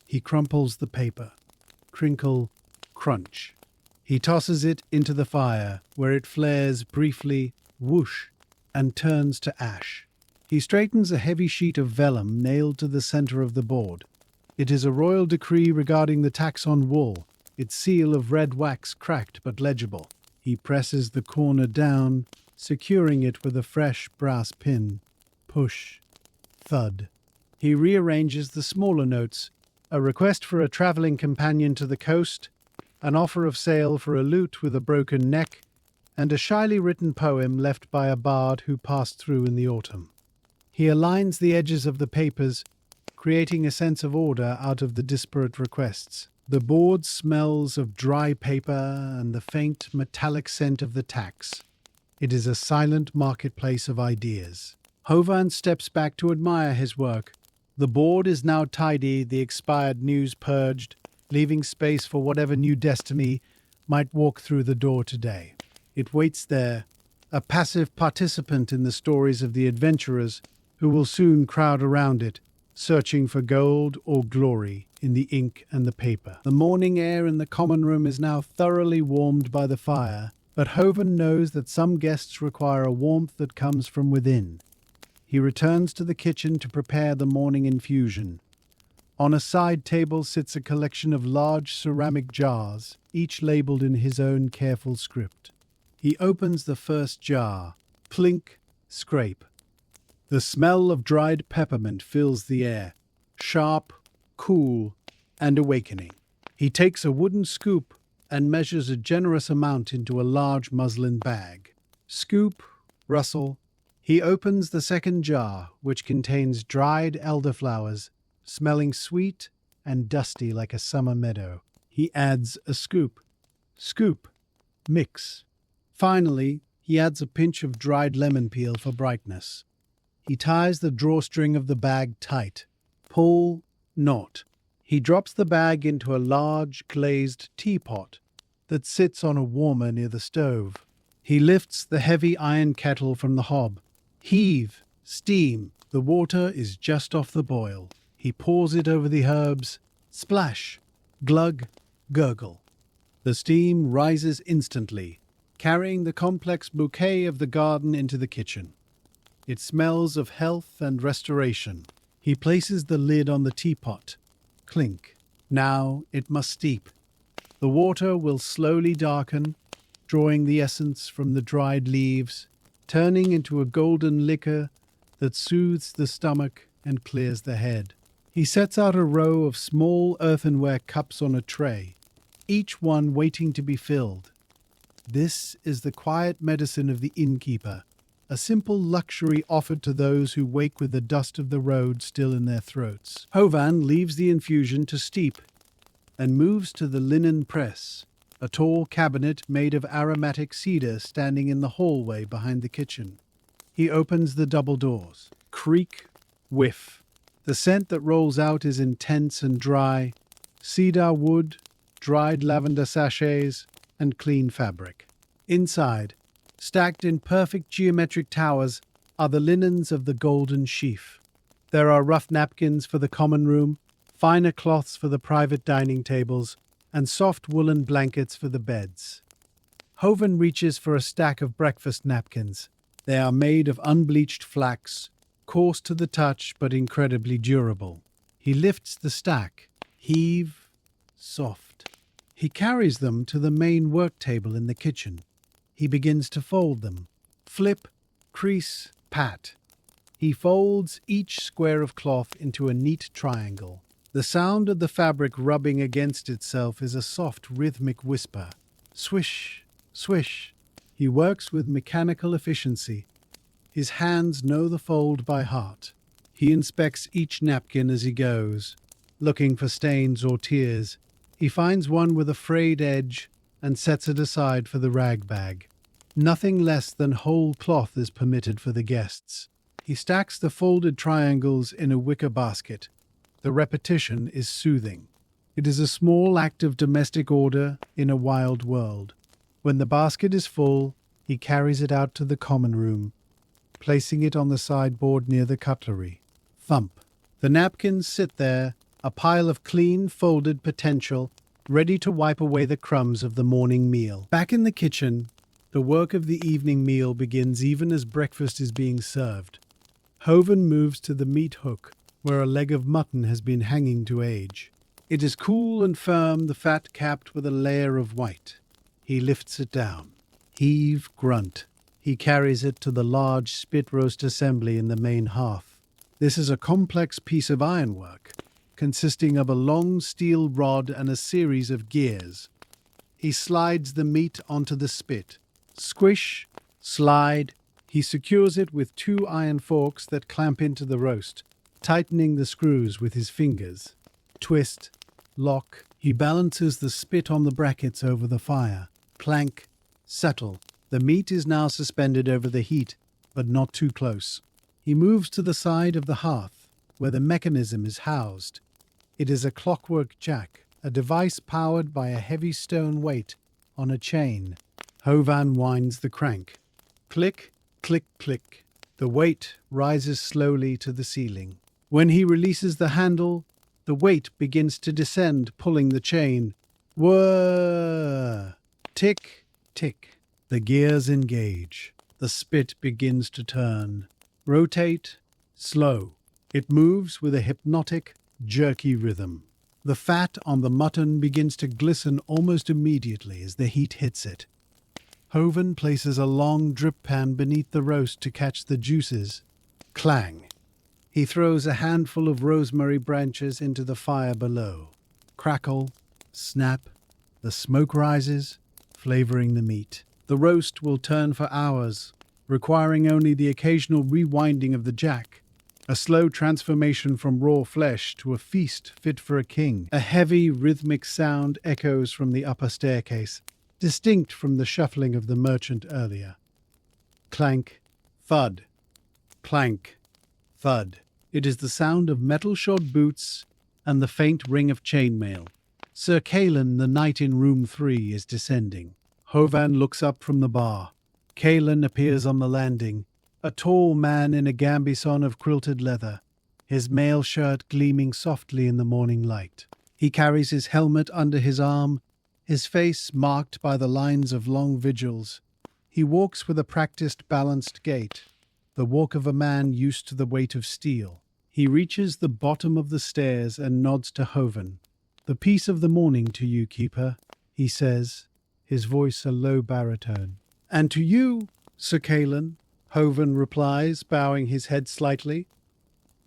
He crumples the paper. Crinkle, crunch. He tosses it into the fire, where it flares briefly, whoosh, and turns to ash. He straightens a heavy sheet of vellum nailed to the center of the board. It is a royal decree regarding the tax on wool, its seal of red wax cracked but legible. He presses the corner down, securing it with a fresh brass pin. Push. Thud. He rearranges the smaller notes, a request for a traveling companion to the coast, an offer of sale for a lute with a broken neck, and a shyly written poem left by a bard who passed through in the autumn. He aligns the edges of the papers, creating a sense of order out of the disparate requests. The board smells of dry paper and the faint metallic scent of the tax. It is a silent marketplace of ideas. Hovan steps back to admire his work. The board is now tidy, the expired news purged, leaving space for whatever new destiny might walk through the door today. It waits there, a passive participant in the stories of the adventurers who will soon crowd around it, searching for gold or glory in the ink and the paper. The morning air in the common room is now thoroughly warmed by the fire, but Hovan knows that some guests require a warmth that comes from within. He returns to the kitchen to prepare the morning infusion. On a side table sits a collection of large ceramic jars, each labeled in his own careful script. He opens the first jar. Plink, scrape. The smell of dried peppermint fills the air, sharp, cool, and awakening. He takes a wooden scoop and measures a generous amount into a large muslin bag. Scoop, rustle. He opens the second jar, which contains dried elderflowers, smelling sweet and dusty like a summer meadow. He adds a scoop. Scoop. Mix. Finally, he adds a pinch of dried lemon peel for brightness. He ties the drawstring of the bag tight. Pull, knot. He drops the bag into a large glazed teapot that sits on a warmer near the stove. He lifts the heavy iron kettle from the hob. Heave, steam. The water is just off the boil. He pours it over the herbs. Splash, glug, gurgle. The steam rises instantly, carrying the complex bouquet of the garden into the kitchen. It smells of health and restoration. He places the lid on the teapot. Clink. Now it must steep. The water will slowly darken, drawing the essence from the dried leaves, turning into a golden liquor that soothes the stomach and clears the head. He sets out a row of small earthenware cups on a tray, each one waiting to be filled. This is the quiet medicine of the innkeeper, a simple luxury offered to those who wake with the dust of the road still in their throats. Hovan leaves the infusion to steep and moves to the linen press, a tall cabinet made of aromatic cedar standing in the hallway behind the kitchen. He opens the double doors. Creak, whiff. The scent that rolls out is intense and dry. Cedar wood, dried lavender sachets, and clean fabric. Inside, stacked in perfect geometric towers, are the linens of the golden sheaf. There are rough napkins for the common room, finer cloths for the private dining tables, and soft woolen blankets for the beds. Hovan reaches for a stack of breakfast napkins. They are made of unbleached flax, coarse to the touch but incredibly durable. He lifts the stack. Heave, soft. He carries them to the main work table in the kitchen. He begins to fold them. Flip, crease, pat. He folds each square of cloth into a neat triangle. The sound of the fabric rubbing against itself is a soft rhythmic whisper. Swish, swish. He works with mechanical efficiency. His hands know the fold by heart. He inspects each napkin as he goes, looking for stains or tears. He finds one with a frayed edge and sets it aside for the rag bag. Nothing less than whole cloth is permitted for the guests. He stacks the folded triangles in a wicker basket. The repetition is soothing. It is a small act of domestic order in a wild world. When the basket is full, he carries it out to the common room, placing it on the sideboard near the cutlery. Thump. The napkins sit there, a pile of clean, folded potential, ready to wipe away the crumbs of the morning meal. Back in the kitchen, the work of the evening meal begins even as breakfast is being served. Hovan moves to the meat hook, where a leg of mutton has been hanging to age. It is cool and firm, the fat capped with a layer of white. He lifts it down. Heave, grunt. He carries it to the large spit roast assembly in the main hearth. This is a complex piece of ironwork, consisting of a long steel rod and a series of gears. He slides the meat onto the spit. Squish, slide. He secures it with 2 iron forks that clamp into the roast, tightening the screws with his fingers. Twist, lock. He balances the spit on the brackets over the fire. Clank, settle. The meat is now suspended over the heat, but not too close. He moves to the side of the hearth, where the mechanism is housed. It is a clockwork jack, a device powered by a heavy stone weight on a chain. Hovan winds the crank. Click, click, click. The weight rises slowly to the ceiling. When he releases the handle, the weight begins to descend, pulling the chain. Whirr! Tick, tick. The gears engage. The spit begins to turn. Rotate, slow. It moves with a hypnotic, jerky rhythm. The fat on the mutton begins to glisten almost immediately as the heat hits it. Hovan places a long drip pan beneath the roast to catch the juices. Clang. He throws a handful of rosemary branches into the fire below. Crackle, snap. The smoke rises, flavoring the meat. The roast will turn for hours, requiring only the occasional rewinding of the jack, a slow transformation from raw flesh to a feast fit for a king. A heavy, rhythmic sound echoes from the upper staircase, distinct from the shuffling of the merchant earlier. Clank, thud, clank, thud. It is the sound of metal-shod boots and the faint ring of chainmail. Sir Calen, the knight in room 3, is descending. Hovan looks up from the bar. Calen appears on the landing, a tall man in a gambison of quilted leather, his mail shirt gleaming softly in the morning light. He carries his helmet under his arm, his face marked by the lines of long vigils. He walks with a practiced, balanced gait, the walk of a man used to the weight of steel. He reaches the bottom of the stairs and nods to Hovan. "The peace of the morning to you, keeper," he says, his voice a low baritone. "And to you, Sir Calen," Hovan replies, bowing his head slightly.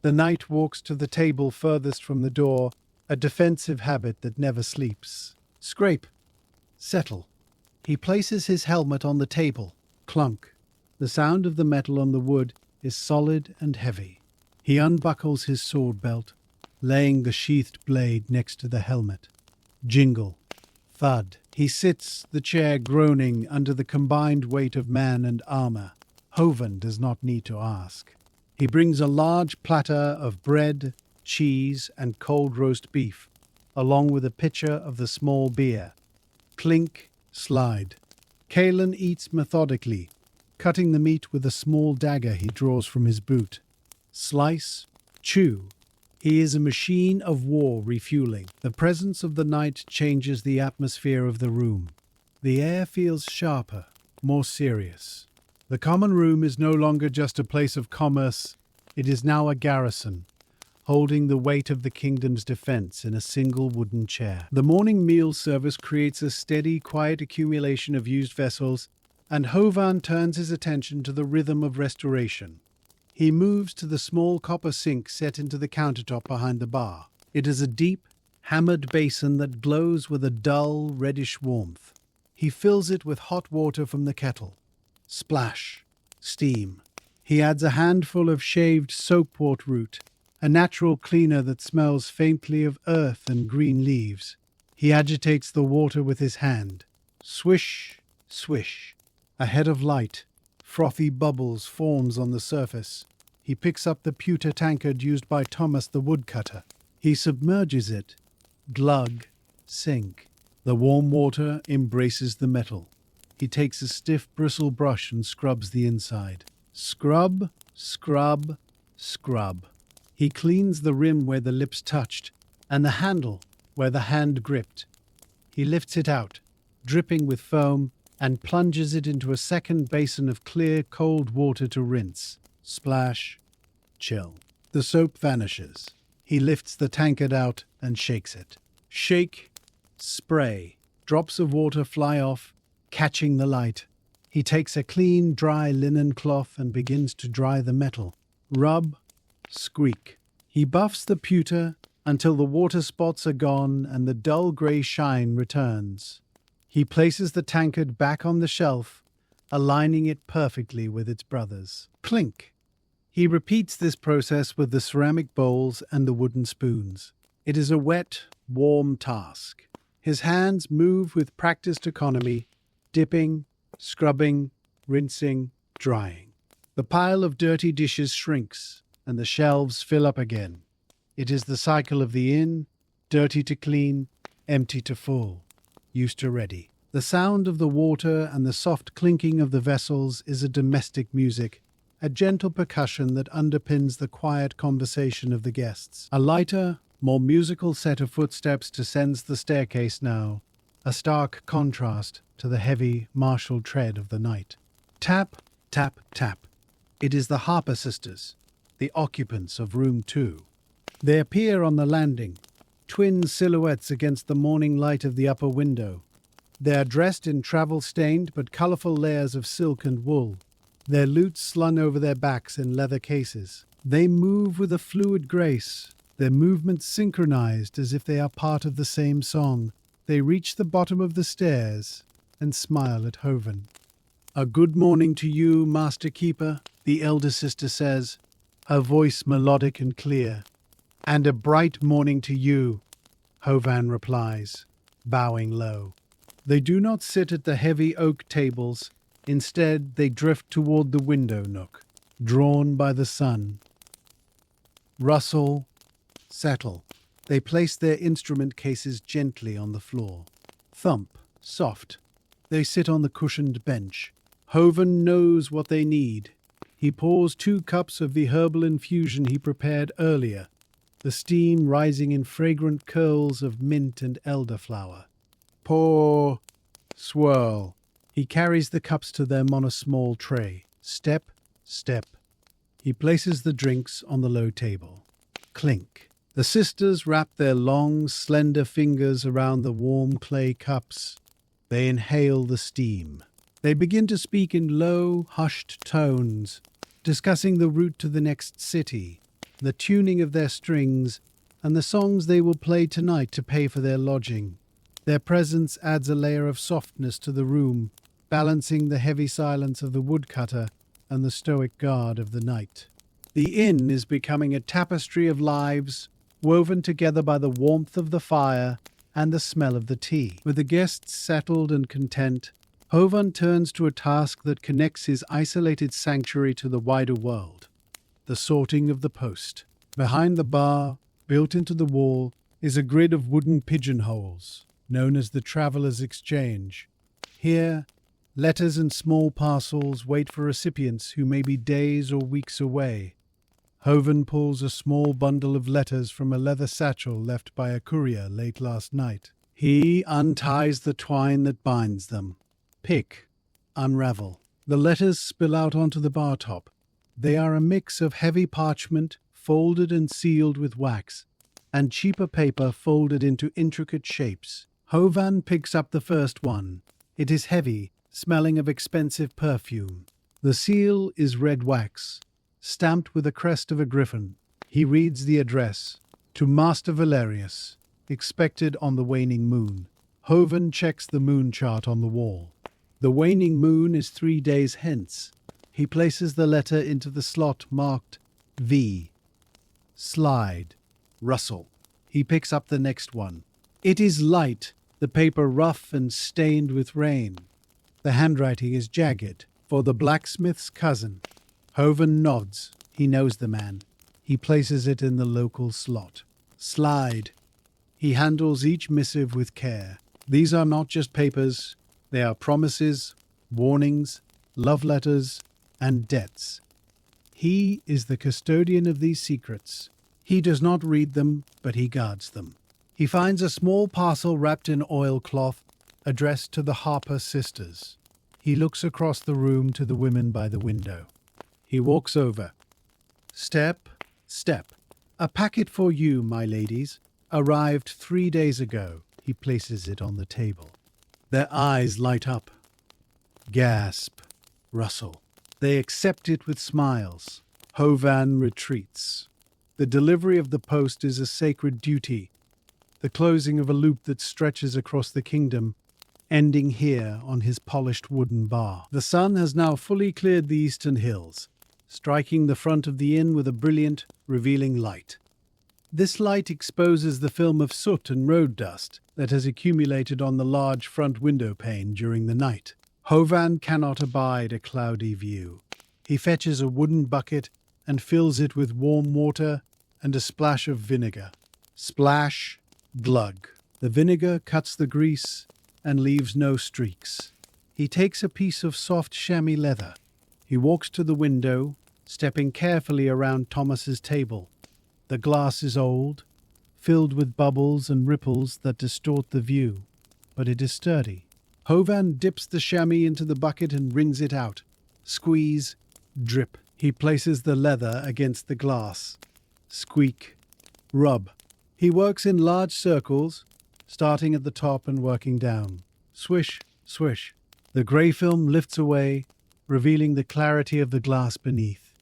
The knight walks to the table furthest from the door, a defensive habit that never sleeps. Scrape. Settle. He places his helmet on the table. Clunk. The sound of the metal on the wood is solid and heavy. He unbuckles his sword belt, laying the sheathed blade next to the helmet. Jingle. Thud. He sits, the chair groaning under the combined weight of man and armor. Hovan does not need to ask. He brings a large platter of bread, cheese, and cold roast beef, along with a pitcher of the small beer. Clink, slide. Calen eats methodically, cutting the meat with a small dagger he draws from his boot. Slice, chew. He is a machine of war refueling. The presence of the knight changes the atmosphere of the room. The air feels sharper, more serious. The common room is no longer just a place of commerce. It is now a garrison, holding the weight of the kingdom's defense in a single wooden chair. The morning meal service creates a steady, quiet accumulation of used vessels, and Hovan turns his attention to the rhythm of restoration. He moves to the small copper sink set into the countertop behind the bar. It is a deep, hammered basin that glows with a dull, reddish warmth. He fills it with hot water from the kettle. Splash. Steam. He adds a handful of shaved soapwort root, a natural cleaner that smells faintly of earth and green leaves. He agitates the water with his hand. Swish, swish. A head of light, frothy bubbles forms on the surface. He picks up the pewter tankard used by Thomas the woodcutter. He submerges it. Glug, sink. The warm water embraces the metal. He takes a stiff bristle brush and scrubs the inside. Scrub, scrub, scrub. He cleans the rim where the lips touched and the handle where the hand gripped. He lifts it out, dripping with foam, and plunges it into a second basin of clear, cold water to rinse. Splash, chill. The soap vanishes. He lifts the tankard out and shakes it. Shake, spray. Drops of water fly off, catching the light. He takes a clean, dry linen cloth and begins to dry the metal. Rub, squeak. He buffs the pewter until the water spots are gone and the dull grey shine returns. He places the tankard back on the shelf, aligning it perfectly with its brothers. Clink. He repeats this process with the ceramic bowls and the wooden spoons. It is a wet, warm task. His hands move with practiced economy, dipping, scrubbing, rinsing, drying. The pile of dirty dishes shrinks, and the shelves fill up again. It is the cycle of the inn, dirty to clean, empty to full, used to ready. The sound of the water and the soft clinking of the vessels is a domestic music, a gentle percussion that underpins the quiet conversation of the guests. A lighter, more musical set of footsteps descends the staircase now, a stark contrast to the heavy, martial tread of the night. Tap, tap, tap. It is the Harper sisters, the occupants of room 2. They appear on the landing, twin silhouettes against the morning light of the upper window. They are dressed in travel-stained but colourful layers of silk and wool, their lutes slung over their backs in leather cases. They move with a fluid grace, their movements synchronized as if they are part of the same song. They reach the bottom of the stairs and smile at Hovan. "A good morning to you, Master Keeper," the elder sister says, her voice melodic and clear. "And a bright morning to you," Hovan replies, bowing low. They do not sit at the heavy oak tables. Instead, they drift toward the window nook, drawn by the sun. Rustle, settle. They place their instrument cases gently on the floor. Thump, soft. They sit on the cushioned bench. Hovan knows what they need. He pours 2 cups of the herbal infusion he prepared earlier, the steam rising in fragrant curls of mint and elderflower. Pour, swirl. He carries the cups to them on a small tray. Step, step. He places the drinks on the low table. Clink. The sisters wrap their long, slender fingers around the warm clay cups. They inhale the steam. They begin to speak in low, hushed tones, discussing the route to the next city, the tuning of their strings, and the songs they will play tonight to pay for their lodging. Their presence adds a layer of softness to the room, balancing the heavy silence of the woodcutter and the stoic guard of the night. The inn is becoming a tapestry of lives, woven together by the warmth of the fire and the smell of the tea. With the guests settled and content, Hovan turns to a task that connects his isolated sanctuary to the wider world: the sorting of the post. Behind the bar, built into the wall, is a grid of wooden pigeonholes, known as the Traveller's Exchange. Here, letters and small parcels wait for recipients who may be days or weeks away. Hovan pulls a small bundle of letters from a leather satchel left by a courier late last night. He unties the twine that binds them. Pick, unravel. The letters spill out onto the bar top. They are a mix of heavy parchment, folded and sealed with wax, and cheaper paper folded into intricate shapes. Hovan picks up the first one. It is heavy, smelling of expensive perfume. The seal is red wax, stamped with the crest of a griffin. He reads the address: to Master Valerius, expected on the waning moon. Hovan checks the moon chart on the wall. The waning moon is 3 days hence. He places the letter into the slot marked V. Slide. Rustle. He picks up the next one. It is light, the paper rough and stained with rain. The handwriting is jagged. For the blacksmith's cousin. Hovan nods. He knows the man. He places it in the local slot. Slide. He handles each missive with care. These are not just papers. They are promises, warnings, love letters, and debts. He is the custodian of these secrets. He does not read them, but he guards them. He finds a small parcel wrapped in oilcloth, addressed to the Harper sisters. He looks across the room to the women by the window. He walks over. Step, step. A packet for you, my ladies. Arrived 3 days ago. He places it on the table. Their eyes light up. Gasp. Rustle. They accept it with smiles. Hovan retreats. The delivery of the post is a sacred duty, the closing of a loop that stretches across the kingdom, ending here on his polished wooden bar. The sun has now fully cleared the eastern hills, striking the front of the inn with a brilliant, revealing light. This light exposes the film of soot and road dust that has accumulated on the large front window pane during the night. Hovan cannot abide a cloudy view. He fetches a wooden bucket and fills it with warm water and a splash of vinegar. Splash, glug. The vinegar cuts the grease and leaves no streaks. He takes a piece of soft chamois leather. He walks to the window, stepping carefully around Thomas's table. The glass is old, filled with bubbles and ripples that distort the view, but it is sturdy. Hovan dips the chamois into the bucket and wrings it out. Squeeze, drip. He places the leather against the glass. Squeak, rub. He works in large circles, starting at the top and working down. Swish, swish. The grey film lifts away, revealing the clarity of the glass beneath.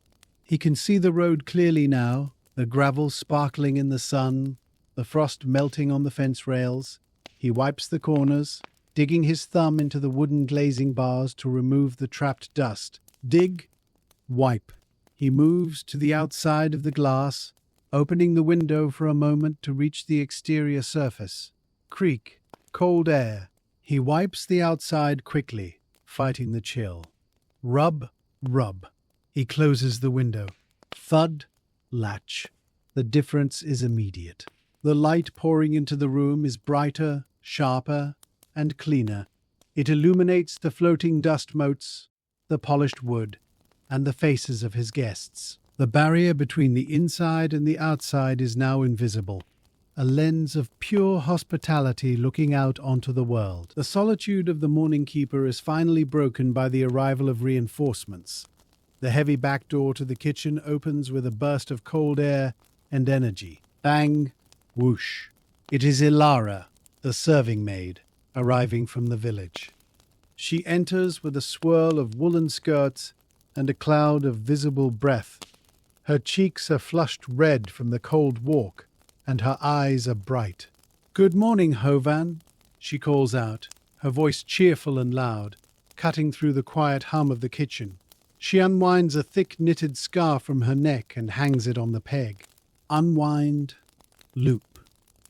He can see the road clearly now, the gravel sparkling in the sun, the frost melting on the fence rails. He wipes the corners, digging his thumb into the wooden glazing bars to remove the trapped dust. Dig, wipe. He moves to the outside of the glass, opening the window for a moment to reach the exterior surface. Creak, cold air. He wipes the outside quickly, fighting the chill. Rub, rub. He closes the window. Thud, latch. The difference is immediate. The light pouring into the room is brighter, sharper, and cleaner. It illuminates the floating dust motes, the polished wood, and the faces of his guests. The barrier between the inside and the outside is now invisible, a lens of pure hospitality looking out onto the world. The solitude of the morning keeper is finally broken by the arrival of reinforcements. The heavy back door to the kitchen opens with a burst of cold air and energy. Bang, whoosh. It is Ilara, the serving maid, arriving from the village. She enters with a swirl of woolen skirts and a cloud of visible breath. Her cheeks are flushed red from the cold walk, and her eyes are bright. "Good morning, Hovan," she calls out, her voice cheerful and loud, cutting through the quiet hum of the kitchen. She unwinds a thick knitted scarf from her neck and hangs it on the peg. Unwind, loop.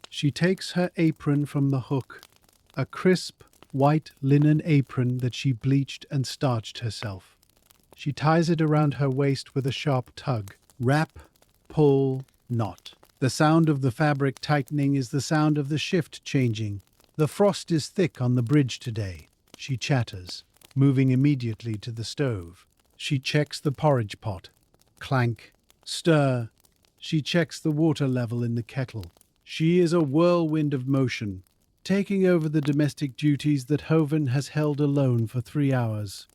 She takes her apron from the hook, a crisp, white linen apron that she bleached and starched herself. She ties it around her waist with a sharp tug. Wrap, pull, knot. The sound of the fabric tightening is the sound of the shift changing. The frost is thick on the bridge today. She chatters, moving immediately to the stove. She checks the porridge pot. Clank. Stir. She checks the water level in the kettle. She is a whirlwind of motion, taking over the domestic duties that Hovan has held alone for 3 hours.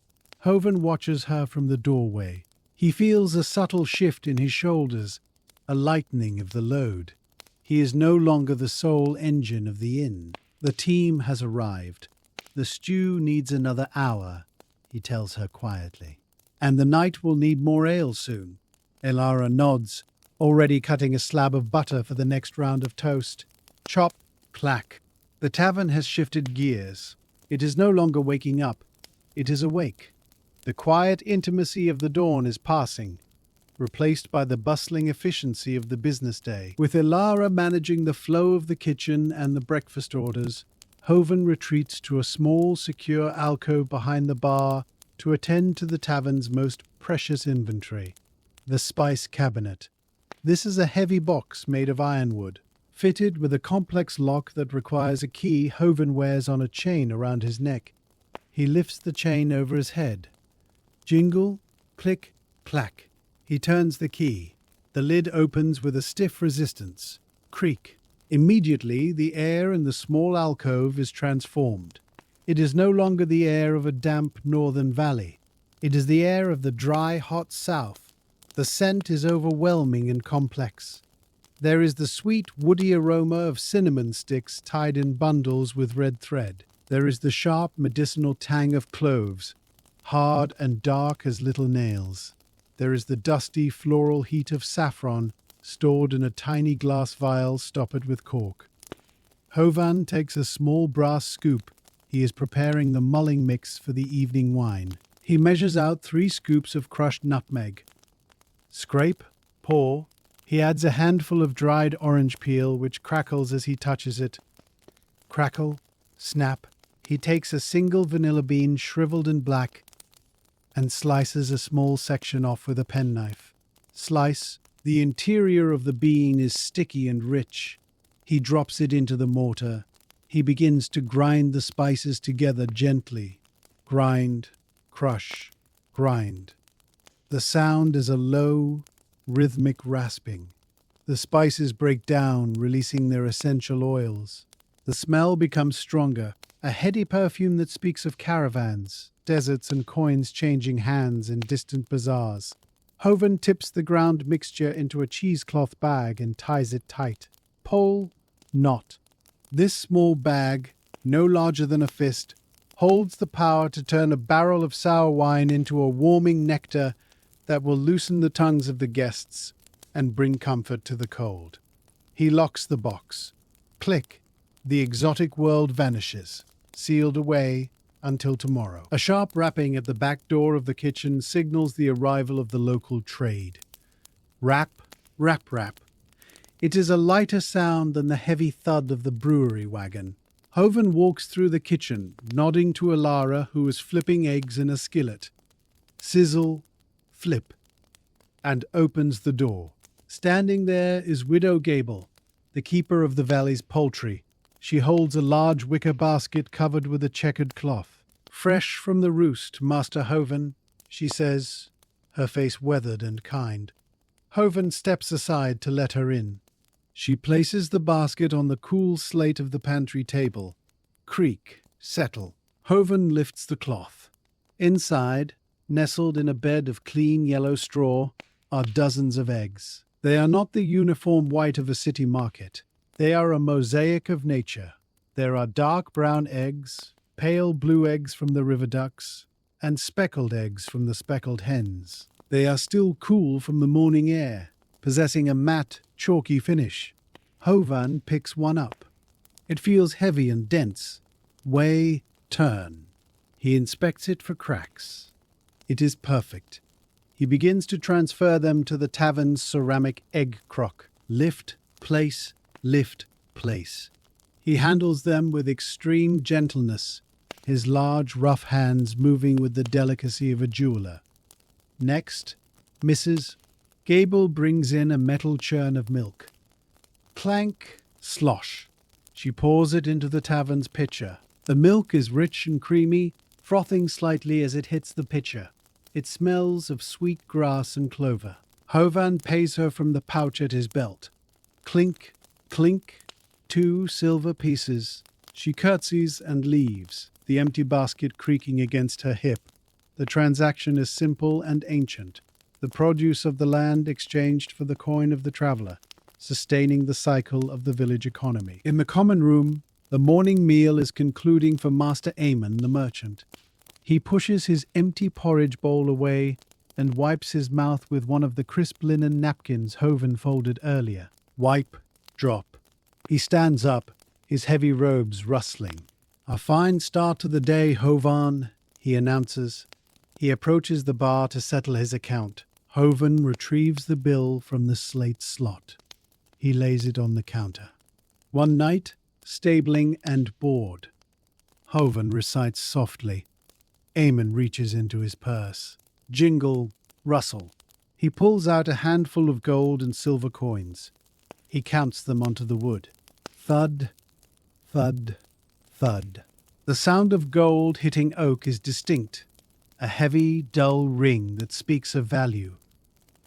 Hovan watches her from the doorway. He feels a subtle shift in his shoulders, a lightening of the load. He is no longer the sole engine of the inn. The team has arrived. The stew needs another hour, he tells her quietly. And the night will need more ale soon. Ilara nods, already cutting a slab of butter for the next round of toast. Chop, clack. The tavern has shifted gears. It is no longer waking up. It is awake. The quiet intimacy of the dawn is passing, replaced by the bustling efficiency of the business day. With Ilara managing the flow of the kitchen and the breakfast orders, Hovan retreats to a small, secure alcove behind the bar to attend to the tavern's most precious inventory, the spice cabinet. This is a heavy box made of ironwood, fitted with a complex lock that requires a key Hovan wears on a chain around his neck. He lifts the chain over his head. Jingle, click, clack. He turns the key. The lid opens with a stiff resistance. Creak. Immediately, the air in the small alcove is transformed. It is no longer the air of a damp northern valley. It is the air of the dry, hot south. The scent is overwhelming and complex. There is the sweet, woody aroma of cinnamon sticks tied in bundles with red thread. There is the sharp, medicinal tang of cloves, hard and dark as little nails. There is the dusty, floral heat of saffron, stored in a tiny glass vial stoppered with cork. Hovan takes a small brass scoop. He is preparing the mulling mix for the evening wine. He measures out 3 scoops of crushed nutmeg. Scrape, pour. He adds a handful of dried orange peel, which crackles as he touches it. Crackle, snap. He takes a single vanilla bean shriveled and black and slices a small section off with a penknife. Slice. The interior of the bean is sticky and rich. He drops it into the mortar. He begins to grind the spices together gently. Grind, crush, grind. The sound is a low, rhythmic rasping. The spices break down, releasing their essential oils. The smell becomes stronger, a heady perfume that speaks of caravans, deserts and coins changing hands in distant bazaars. Hovan tips the ground mixture into a cheesecloth bag and ties it tight. Pole, knot. This small bag, no larger than a fist, holds the power to turn a barrel of sour wine into a warming nectar that will loosen the tongues of the guests and bring comfort to the cold. He locks the box. Click. The exotic world vanishes, sealed away until tomorrow. A sharp rapping at the back door of the kitchen signals the arrival of the local trade. Rap, rap, rap. It is a lighter sound than the heavy thud of the brewery wagon. Hovan walks through the kitchen, nodding to Ilara, who is flipping eggs in a skillet. Sizzle, flip, and opens the door. Standing there is Widow Gable, the keeper of the valley's poultry. She holds a large wicker basket covered with a checkered cloth. Fresh from the roost, Master Hovan, she says, her face weathered and kind. Hovan steps aside to let her in. She places the basket on the cool slate of the pantry table. Creak, settle. Hovan lifts the cloth. Inside, nestled in a bed of clean yellow straw, are dozens of eggs. They are not the uniform white of a city market. They are a mosaic of nature. There are dark brown eggs, pale blue eggs from the river ducks, and speckled eggs from the speckled hens. They are still cool from the morning air, possessing a matte, chalky finish. Hovan picks one up. It feels heavy and dense. Weigh, turn. He inspects it for cracks. It is perfect. He begins to transfer them to the tavern's ceramic egg crock. Lift, place, lift, place. He handles them with extreme gentleness, his large, rough hands moving with the delicacy of a jeweler. Next, Mrs. Gable brings in a metal churn of milk. Clank, slosh. She pours it into the tavern's pitcher. The milk is rich and creamy, frothing slightly as it hits the pitcher. It smells of sweet grass and clover. Hovan pays her from the pouch at his belt. Clink, clink, 2 silver pieces. She curtsies and leaves, the empty basket creaking against her hip. The transaction is simple and ancient, the produce of the land exchanged for the coin of the traveller, sustaining the cycle of the village economy. In the common room, the morning meal is concluding for Master Amon, the merchant. He pushes his empty porridge bowl away and wipes his mouth with one of the crisp linen napkins Hovan folded earlier. Wipe, drop. He stands up, his heavy robes rustling. "A fine start to the day, Hovan," he announces. He approaches the bar to settle his account. Hovan retrieves the bill from the slate slot. He lays it on the counter. One night, stabling and bored. Hovan recites softly. Eamon reaches into his purse. Jingle, rustle. He pulls out a handful of gold and silver coins. He counts them onto the wood. Thud, thud, thud. The sound of gold hitting oak is distinct, a heavy, dull ring that speaks of value.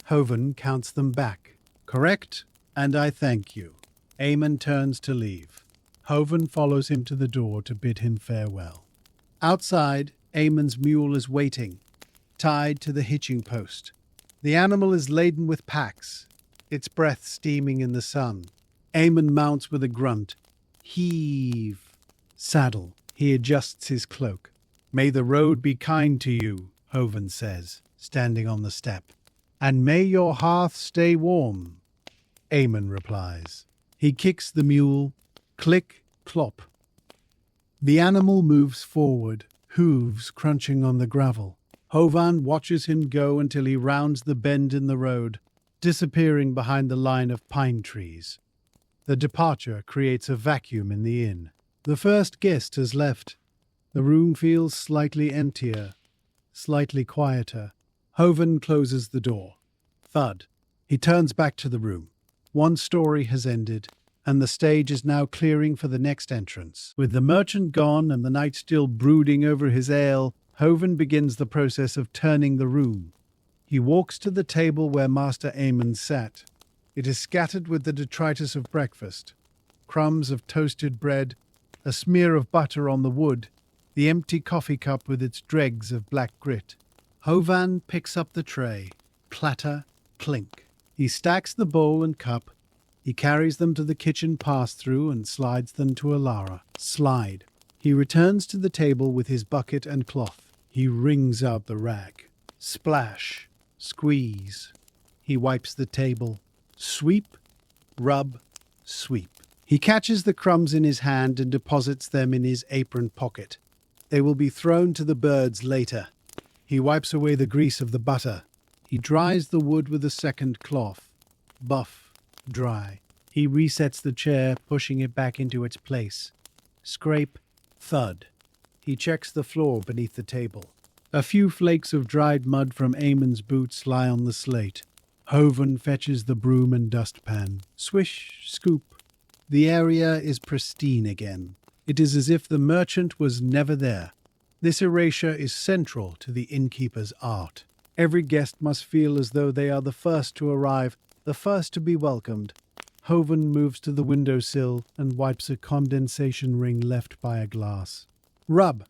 Hovan counts them back. Correct, and I thank you. Eamon turns to leave. Hovan follows him to the door to bid him farewell. Outside, Eamon's mule is waiting, tied to the hitching post. The animal is laden with packs, its breath steaming in the sun. Eamon mounts with a grunt. Heave. Saddle. He adjusts his cloak. May the road be kind to you, Hovan says, standing on the step. And may your hearth stay warm, Eamon replies. He kicks the mule. Click, clop. The animal moves forward, hooves crunching on the gravel. Hovan watches him go until he rounds the bend in the road, disappearing behind the line of pine trees. The departure creates a vacuum in the inn. The first guest has left. The room feels slightly emptier, slightly quieter. Hovan closes the door. Thud. He turns back to the room. One story has ended, and the stage is now clearing for the next entrance. With the merchant gone and the knight still brooding over his ale, Hovan begins the process of turning the room. He walks to the table where Master Eamon sat. It is scattered with the detritus of breakfast. Crumbs of toasted bread, a smear of butter on the wood, the empty coffee cup with its dregs of black grit. Hovan picks up the tray. Clatter, clink. He stacks the bowl and cup. He carries them to the kitchen pass-through and slides them to Alara. Slide. He returns to the table with his bucket and cloth. He wrings out the rag. Splash. Squeeze. He wipes the table. Sweep. Rub. Sweep. He catches the crumbs in his hand and deposits them in his apron pocket. They will be thrown to the birds later. He wipes away the grease of the butter. He dries the wood with a second cloth. Buff. Dry. He resets the chair, pushing it back into its place. Scrape. Thud. He checks the floor beneath the table. A few flakes of dried mud from Eamon's boots lie on the slate. Hovan fetches the broom and dustpan. Swish, scoop. The area is pristine again. It is as if the merchant was never there. This erasure is central to the innkeeper's art. Every guest must feel as though they are the first to arrive, the first to be welcomed. Hovan moves to the windowsill and wipes a condensation ring left by a glass. Rub.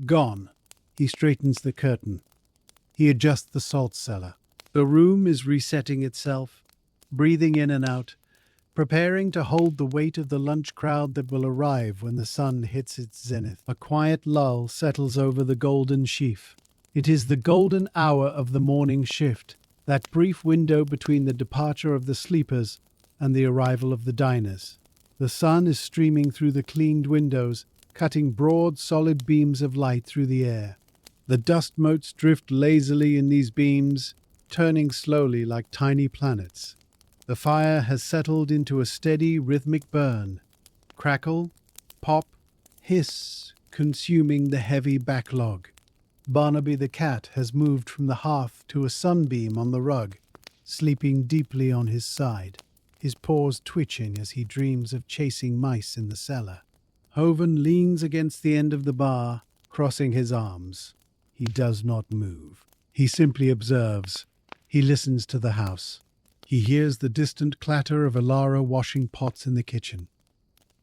Gone. He straightens the curtain. He adjusts the salt cellar. The room is resetting itself, breathing in and out, preparing to hold the weight of the lunch crowd that will arrive when the sun hits its zenith. A quiet lull settles over the golden sheaf. It is the golden hour of the morning shift, that brief window between the departure of the sleepers and the arrival of the diners. The sun is streaming through the cleaned windows, cutting broad, solid beams of light through the air. The dust motes drift lazily in these beams, turning slowly like tiny planets. The fire has settled into a steady, rhythmic burn. Crackle, pop, hiss, consuming the heavy backlog. Barnaby the cat has moved from the hearth to a sunbeam on the rug, sleeping deeply on his side, his paws twitching as he dreams of chasing mice in the cellar. Hovan leans against the end of the bar, crossing his arms. He does not move. He simply observes. He listens to the house. He hears the distant clatter of Alara washing pots in the kitchen.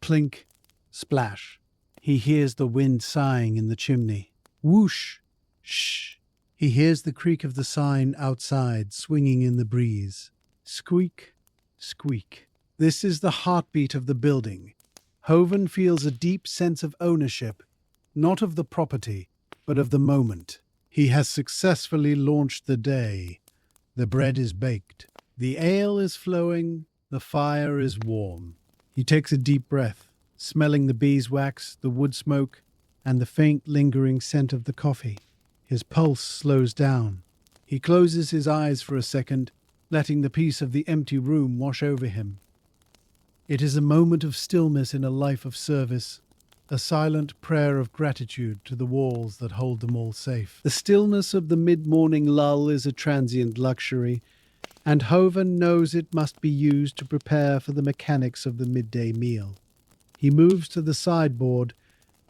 Clink, splash. He hears the wind sighing in the chimney. Whoosh, shh. He hears the creak of the sign outside swinging in the breeze. Squeak, squeak. This is the heartbeat of the building. Hovan feels a deep sense of ownership, not of the property, but of the moment. He has successfully launched the day. The bread is baked. The ale is flowing. The fire is warm. He takes a deep breath, smelling the beeswax, the wood smoke, and the faint lingering scent of the coffee. His pulse slows down. He closes his eyes for a second, letting the peace of the empty room wash over him. It is a moment of stillness in a life of service, a silent prayer of gratitude to the walls that hold them all safe. The stillness of the mid-morning lull is a transient luxury, and Hovan knows it must be used to prepare for the mechanics of the midday meal. He moves to the sideboard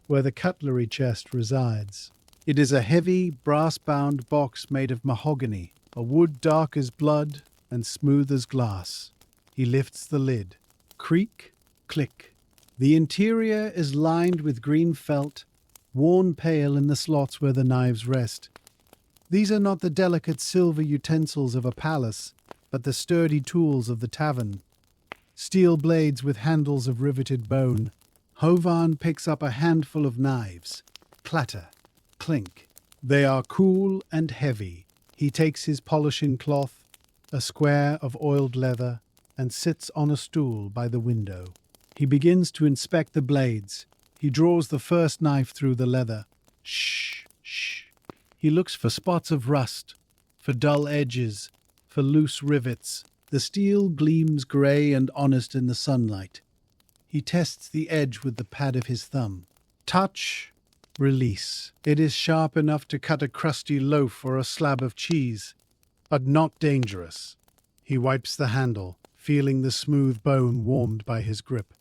where the cutlery chest resides. It is a heavy, brass-bound box made of mahogany, a wood dark as blood and smooth as glass. He lifts the lid. Creak, click. The interior is lined with green felt, worn pale in the slots where the knives rest. These are not the delicate silver utensils of a palace, but the sturdy tools of the tavern. Steel blades with handles of riveted bone. Hovan picks up a handful of knives. Clatter, clink. They are cool and heavy. He takes his polishing cloth, a square of oiled leather, and sits on a stool by the window. He begins to inspect the blades. He draws the first knife through the leather. Shh, shh. He looks for spots of rust, for dull edges, for loose rivets. The steel gleams grey and honest in the sunlight. He tests the edge with the pad of his thumb. Touch, release. It is sharp enough to cut a crusty loaf or a slab of cheese, but not dangerous. He wipes the handle, feeling the smooth bone warmed by his grip.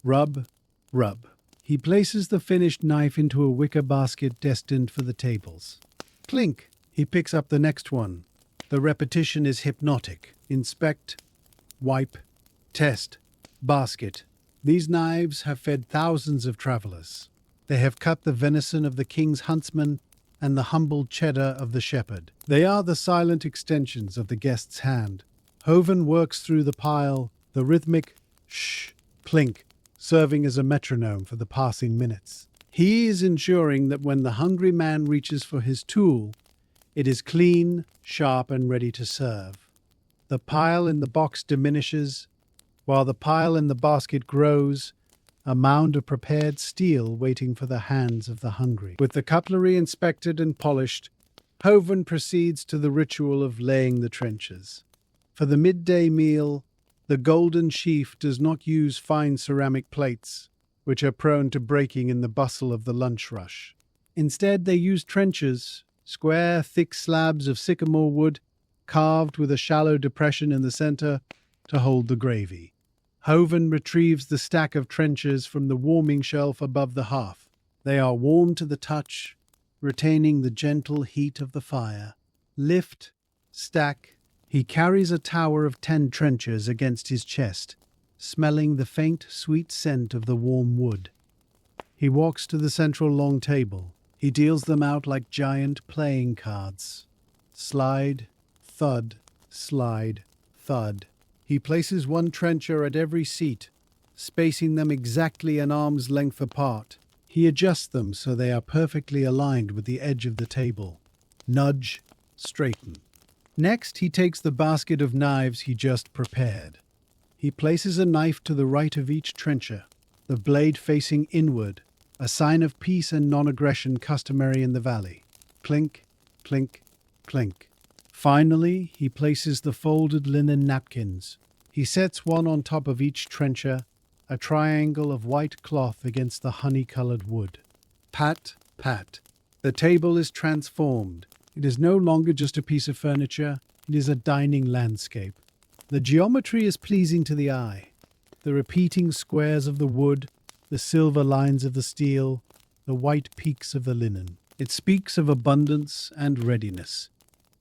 Rub, rub. He places the finished knife into a wicker basket destined for the tables. Clink. He picks up the next one. The repetition is hypnotic. Inspect, wipe, test, basket. These knives have fed thousands of travelers. They have cut the venison of the king's huntsman and the humble cheddar of the shepherd. They are the silent extensions of the guest's hand. Hovan works through the pile, the rhythmic shh, clink, serving as a metronome for the passing minutes. He is ensuring that when the hungry man reaches for his tool, it is clean, sharp, and ready to serve. The pile in the box diminishes, while the pile in the basket grows, a mound of prepared steel waiting for the hands of the hungry. With the cutlery inspected and polished, Hovan proceeds to the ritual of laying the trenches. For the midday meal, the golden sheaf does not use fine ceramic plates, which are prone to breaking in the bustle of the lunch rush. Instead, they use trenchers, square, thick slabs of sycamore wood, carved with a shallow depression in the center to hold the gravy. Hovan retrieves the stack of trenchers from the warming shelf above the hearth. They are warm to the touch, retaining the gentle heat of the fire. Lift, stack. He carries a tower of 10 trenchers against his chest, smelling the faint, sweet scent of the warm wood. He walks to the central long table. He deals them out like giant playing cards. Slide, thud, slide, thud. He places one trencher at every seat, spacing them exactly an arm's length apart. He adjusts them so they are perfectly aligned with the edge of the table. Nudge, straighten. Next, he takes the basket of knives he just prepared. He places a knife to the right of each trencher, the blade facing inward, a sign of peace and non-aggression customary in the valley. Clink, clink, clink. Finally, he places the folded linen napkins. He sets one on top of each trencher, a triangle of white cloth against the honey-colored wood. Pat, pat. The table is transformed. It is no longer just a piece of furniture, it is a dining landscape. The geometry is pleasing to the eye. The repeating squares of the wood, the silver lines of the steel, the white peaks of the linen. It speaks of abundance and readiness.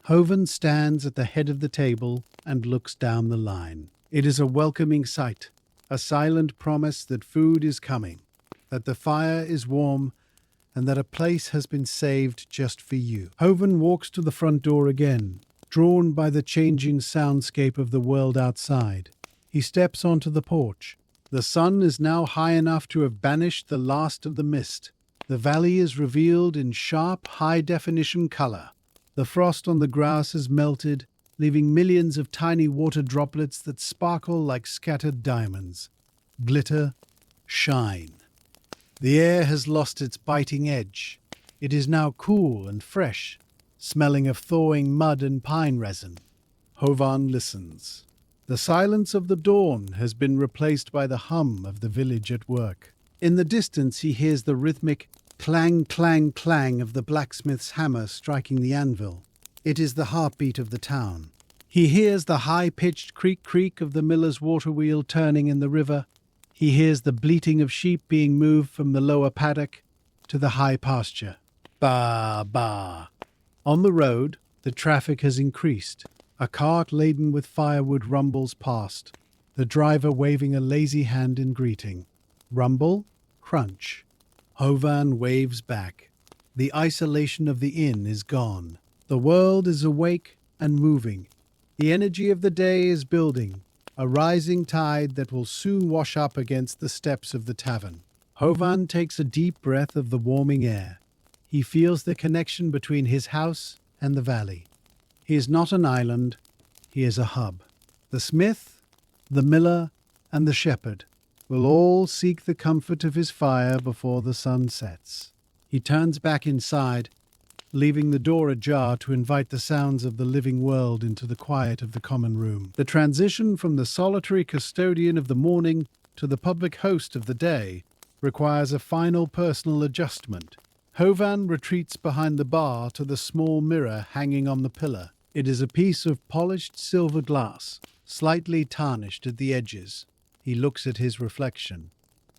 Hovan stands at the head of the table and looks down the line. It is a welcoming sight, a silent promise that food is coming, that the fire is warm, and that a place has been saved just for you. Hovan walks to the front door again, drawn by the changing soundscape of the world outside. He steps onto the porch. The sun is now high enough to have banished the last of the mist. The valley is revealed in sharp, high-definition color. The frost on the grass has melted, leaving millions of tiny water droplets that sparkle like scattered diamonds. Glitter, shine. The air has lost its biting edge. It is now cool and fresh, smelling of thawing mud and pine resin. Hovan listens. The silence of the dawn has been replaced by the hum of the village at work. In the distance he hears the rhythmic clang, clang, clang of the blacksmith's hammer striking the anvil. It is the heartbeat of the town. He hears the high-pitched creak-creak of the miller's water wheel turning in the river. He hears the bleating of sheep being moved from the lower paddock to the high pasture. Ba, ba. On the road, the traffic has increased. A cart laden with firewood rumbles past, the driver waving a lazy hand in greeting. Rumble, crunch. Hovan waves back. The isolation of the inn is gone. The world is awake and moving. The energy of the day is building, a rising tide that will soon wash up against the steps of the tavern. Hovan takes a deep breath of the warming air. He feels the connection between his house and the valley. He is not an island, he is a hub. The smith, the miller, and the shepherd will all seek the comfort of his fire before the sun sets. He turns back inside, leaving the door ajar to invite the sounds of the living world into the quiet of the common room. The transition from the solitary custodian of the morning to the public host of the day requires a final personal adjustment. Hovan retreats behind the bar to the small mirror hanging on the pillar. It is a piece of polished silver glass, slightly tarnished at the edges. He looks at his reflection.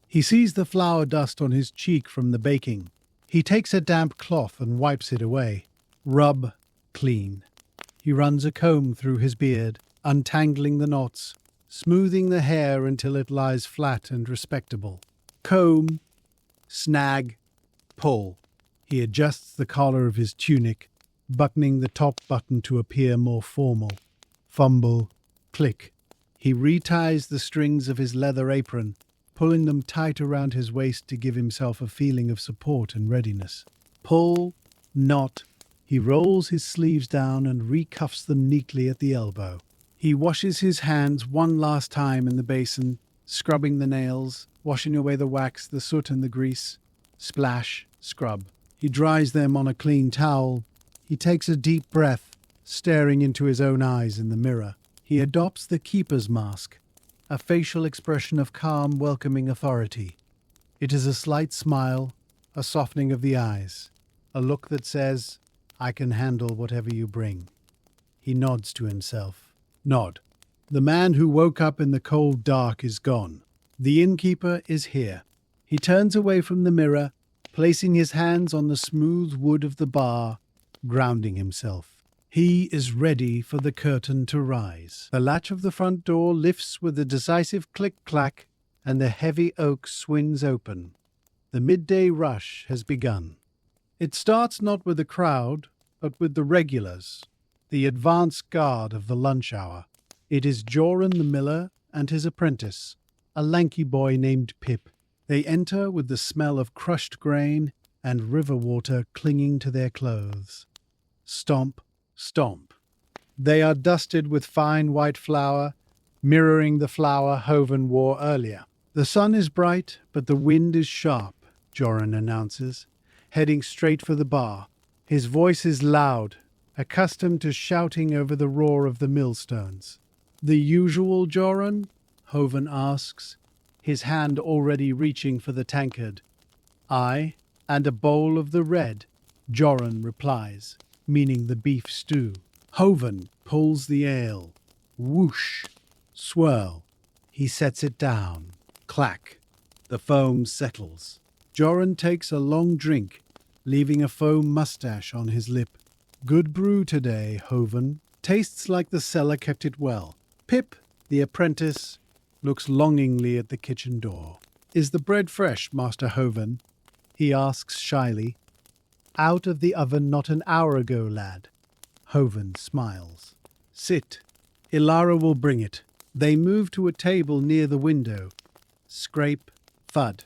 He sees the flour dust on his cheek from the baking. He takes a damp cloth and wipes it away. Rub, clean. He runs a comb through his beard, untangling the knots, smoothing the hair until it lies flat and respectable. Comb, snag, pull. He adjusts the collar of his tunic, buttoning the top button to appear more formal. Fumble, click. He reties the strings of his leather apron, pulling them tight around his waist to give himself a feeling of support and readiness. Pull, knot. He rolls his sleeves down and recuffs them neatly at the elbow. He washes his hands one last time in the basin, scrubbing the nails, washing away the wax, the soot and the grease. Splash, scrub. He dries them on a clean towel. He takes a deep breath, staring into his own eyes in the mirror. He adopts the keeper's mask, a facial expression of calm, welcoming authority. It is a slight smile, a softening of the eyes, a look that says, "I can handle whatever you bring." He nods to himself. Nod. The man who woke up in the cold dark is gone. The innkeeper is here. He turns away from the mirror, placing his hands on the smooth wood of the bar, grounding himself. He is ready for the curtain to rise. The latch of the front door lifts with a decisive click-clack, and the heavy oak swings open. The midday rush has begun. It starts not with the crowd, but with the regulars, the advance guard of the lunch hour. It is Joran the miller and his apprentice, a lanky boy named Pip. They enter with the smell of crushed grain and river water clinging to their clothes. Stomp, stomp. They are dusted with fine white flour, mirroring the flour Hovan wore earlier. The sun is bright, but the wind is sharp, Joran announces, heading straight for the bar. His voice is loud, accustomed to shouting over the roar of the millstones. "The usual, Joran?" Hovan asks, his hand already reaching for the tankard. "Aye, and a bowl of the red," Joran replies, meaning the beef stew. Hovan pulls the ale. Whoosh, swirl. He sets it down. Clack. The foam settles. Joran takes a long drink, leaving a foam mustache on his lip. "Good brew today, Hovan. Tastes like the cellar kept it well." Pip, the apprentice, looks longingly at the kitchen door. "Is the bread fresh, Master Hovan?" he asks shyly. "Out of the oven not an hour ago, lad." Hovan smiles. "Sit. Ilara will bring it." They move to a table near the window. Scrape, thud.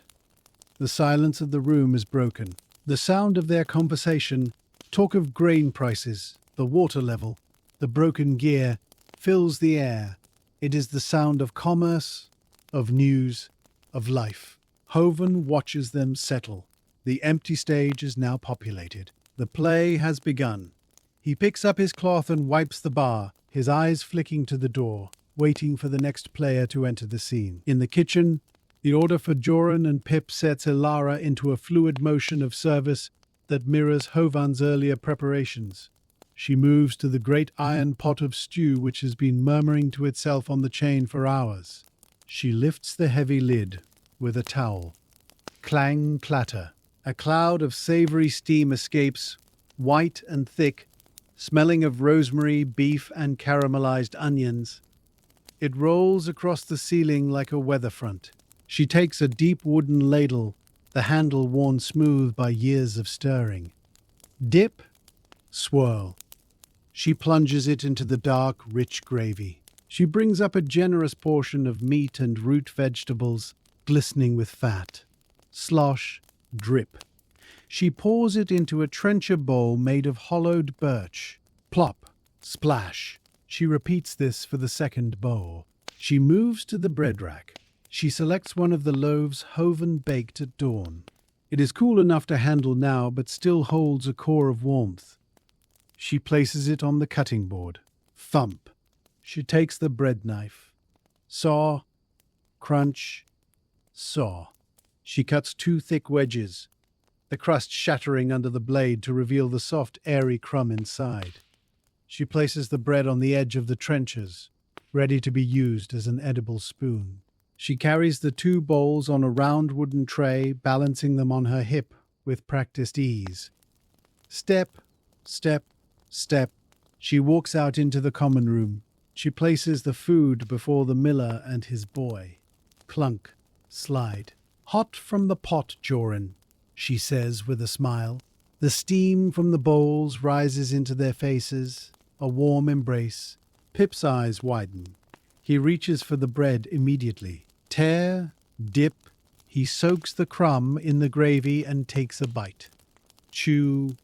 The silence of the room is broken. The sound of their conversation, talk of grain prices, the water level, the broken gear, fills the air. It is the sound of commerce, of news, of life. Hovan watches them settle. The empty stage is now populated. The play has begun. He picks up his cloth and wipes the bar, his eyes flicking to the door, waiting for the next player to enter the scene. In the kitchen, the order for Joran and Pip sets Ilara into a fluid motion of service that mirrors Hovan's earlier preparations. She moves to the great iron pot of stew which has been murmuring to itself on the chain for hours. She lifts the heavy lid with a towel. Clang, clatter. A cloud of savory steam escapes, white and thick, smelling of rosemary, beef, and caramelized onions. It rolls across the ceiling like a weather front. She takes a deep wooden ladle, the handle worn smooth by years of stirring. Dip, swirl. She plunges it into the dark, rich gravy. She brings up a generous portion of meat and root vegetables, glistening with fat. Slosh, drip. She pours it into a trencher bowl made of hollowed birch. Plop, splash. She repeats this for the second bowl. She moves to the bread rack. She selects one of the loaves Hovan baked at dawn. It is cool enough to handle now, but still holds a core of warmth. She places it on the cutting board. Thump. She takes the bread knife. Saw, crunch, saw. She cuts 2 thick wedges, the crust shattering under the blade to reveal the soft, airy crumb inside. She places the bread on the edge of the trenchers, ready to be used as an edible spoon. She carries the 2 bowls on a round wooden tray, balancing them on her hip with practiced ease. Step, step, step. She walks out into the common room. She places the food before the miller and his boy. Clunk, slide. Hot from the pot, Joran, she says with a smile. The steam from the bowls rises into their faces, a warm embrace. Pip's eyes widen. He reaches for the bread immediately. Tear, dip. He soaks the crumb in the gravy and takes a bite. Chew,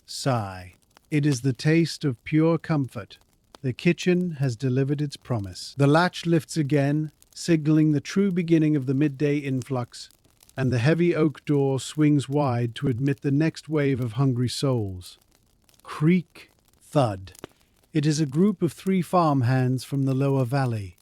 sigh. It is the taste of pure comfort. The kitchen has delivered its promise. The latch lifts again, signaling the true beginning of the midday influx, and the heavy oak door swings wide to admit the next wave of hungry souls. Creak, thud. It is a group of 3 farmhands from the lower valley,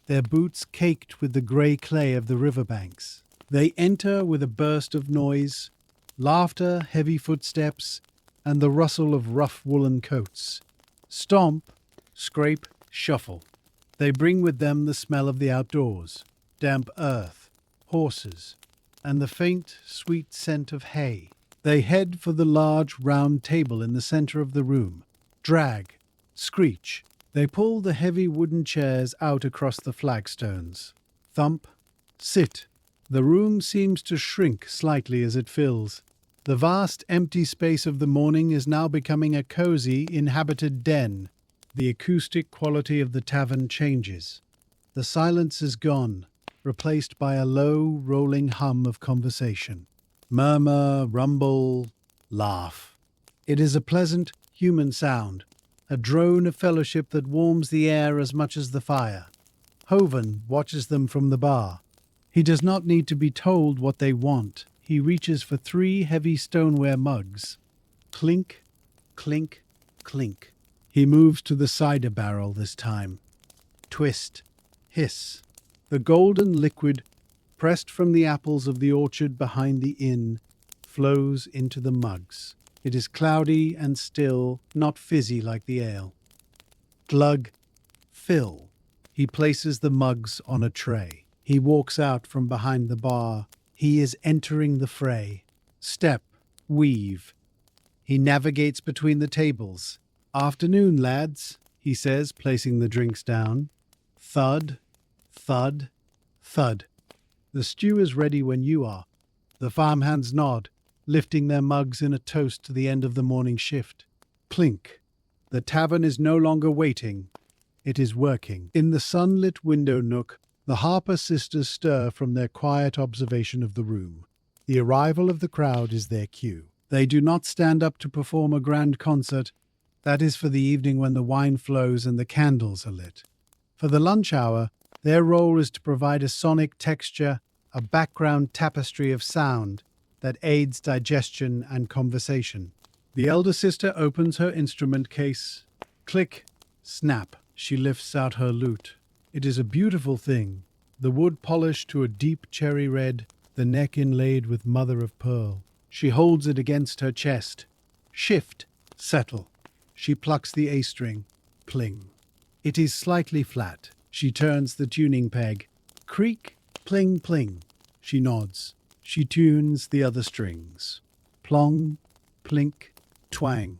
their boots caked with the grey clay of the riverbanks. They enter with a burst of noise, laughter, heavy footsteps, and the rustle of rough woolen coats. Stomp, scrape, shuffle. They bring with them the smell of the outdoors, damp earth, horses, and the faint, sweet scent of hay. They head for the large, round table in the center of the room. Drag, screech. They pull the heavy wooden chairs out across the flagstones. Thump, sit. The room seems to shrink slightly as it fills. The vast, empty space of the morning is now becoming a cozy, inhabited den. The acoustic quality of the tavern changes. The silence is gone, replaced by a low, rolling hum of conversation. Murmur, rumble, laugh. It is a pleasant, human sound, a drone of fellowship that warms the air as much as the fire. Hovan watches them from the bar. He does not need to be told what they want. He reaches for 3 heavy stoneware mugs. Clink, clink, clink. He moves to the cider barrel this time. Twist, hiss. The golden liquid, pressed from the apples of the orchard behind the inn, flows into the mugs. It is cloudy and still, not fizzy like the ale. Glug, fill. He places the mugs on a tray. He walks out from behind the bar. He is entering the fray. Step, weave. He navigates between the tables. Afternoon, lads, he says, placing the drinks down. Thud, thud, thud. The stew is ready when you are. The farmhands nod, lifting their mugs in a toast to the end of the morning shift. Clink. The tavern is no longer waiting. It is working. In the sunlit window nook, the Harper sisters stir from their quiet observation of the room. The arrival of the crowd is their cue. They do not stand up to perform a grand concert. That is for the evening when the wine flows and the candles are lit. For the lunch hour, their role is to provide a sonic texture, a background tapestry of sound that aids digestion and conversation. The elder sister opens her instrument case. Click, snap, she lifts out her lute. It is a beautiful thing, the wood polished to a deep cherry red, the neck inlaid with mother of pearl. She holds it against her chest. Shift, settle. She plucks the A string. Pling. It is slightly flat. She turns the tuning peg. Creak, pling, pling. She nods. She tunes the other strings. Plong, plink, twang.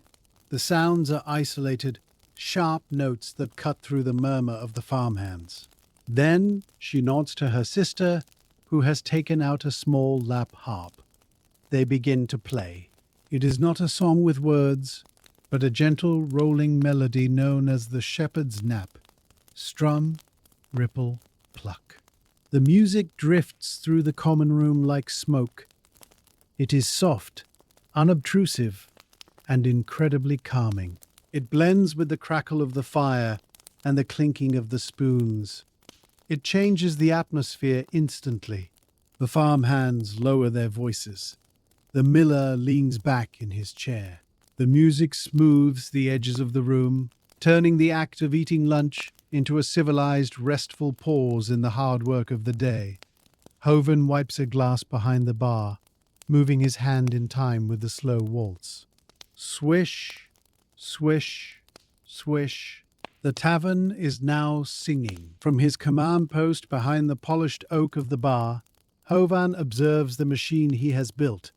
The sounds are isolated, sharp notes that cut through the murmur of the farmhands. Then she nods to her sister, who has taken out a small lap harp. They begin to play. It is not a song with words, but a gentle rolling melody known as the shepherd's nap. Strum, ripple, pluck. The music drifts through the common room like smoke. It is soft, unobtrusive, and incredibly calming. It blends with the crackle of the fire and the clinking of the spoons. It changes the atmosphere instantly. The farmhands lower their voices. The miller leans back in his chair. The music smooths the edges of the room, turning the act of eating lunch into a civilized, restful pause in the hard work of the day. Hoven wipes a glass behind the bar, moving his hand in time with the slow waltz. Swish, swish, swish. The tavern is now singing. From his command post behind the polished oak of the bar, Hovan observes the machine he has built.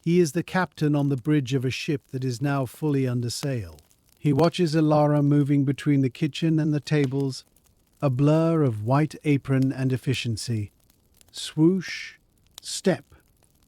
He is the captain on the bridge of a ship that is now fully under sail. He watches Elara moving between the kitchen and the tables, a blur of white apron and efficiency. Swoosh, step.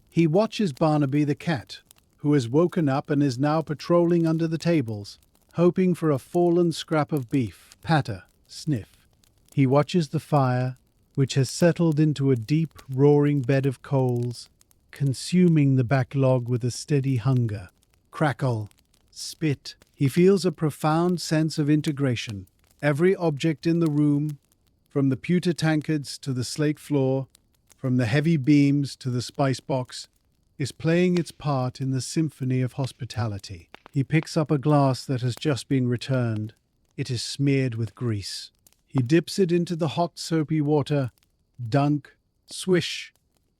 He watches Barnaby the cat, who has woken up and is now patrolling under the tables, hoping for a fallen scrap of beef. Patter, sniff. He watches the fire, which has settled into a deep, roaring bed of coals, consuming the backlog with a steady hunger. Crackle, spit. He feels a profound sense of integration. Every object in the room, from the pewter tankards to the slate floor, from the heavy beams to the spice box, is playing its part in the symphony of hospitality. He picks up a glass that has just been returned. It is smeared with grease. He dips it into the hot soapy water. Dunk, swish.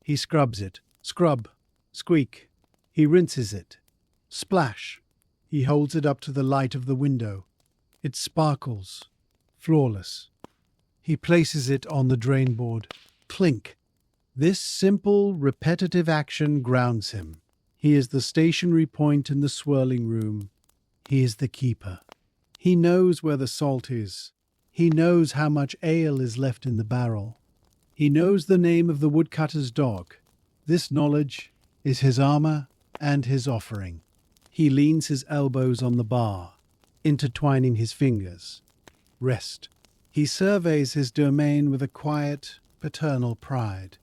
He scrubs it. Scrub, squeak. He rinses it. Splash. He holds it up to the light of the window. It sparkles, flawless. He places it on the drain board. Clink. This simple, repetitive action grounds him. He is the stationary point in the swirling room. He is the keeper. He knows where the salt is. He knows how much ale is left in the barrel. He knows the name of the woodcutter's dog. This knowledge is his armor and his offering. He leans his elbows on the bar, intertwining his fingers. Rest. He surveys his domain with a quiet, paternal pride.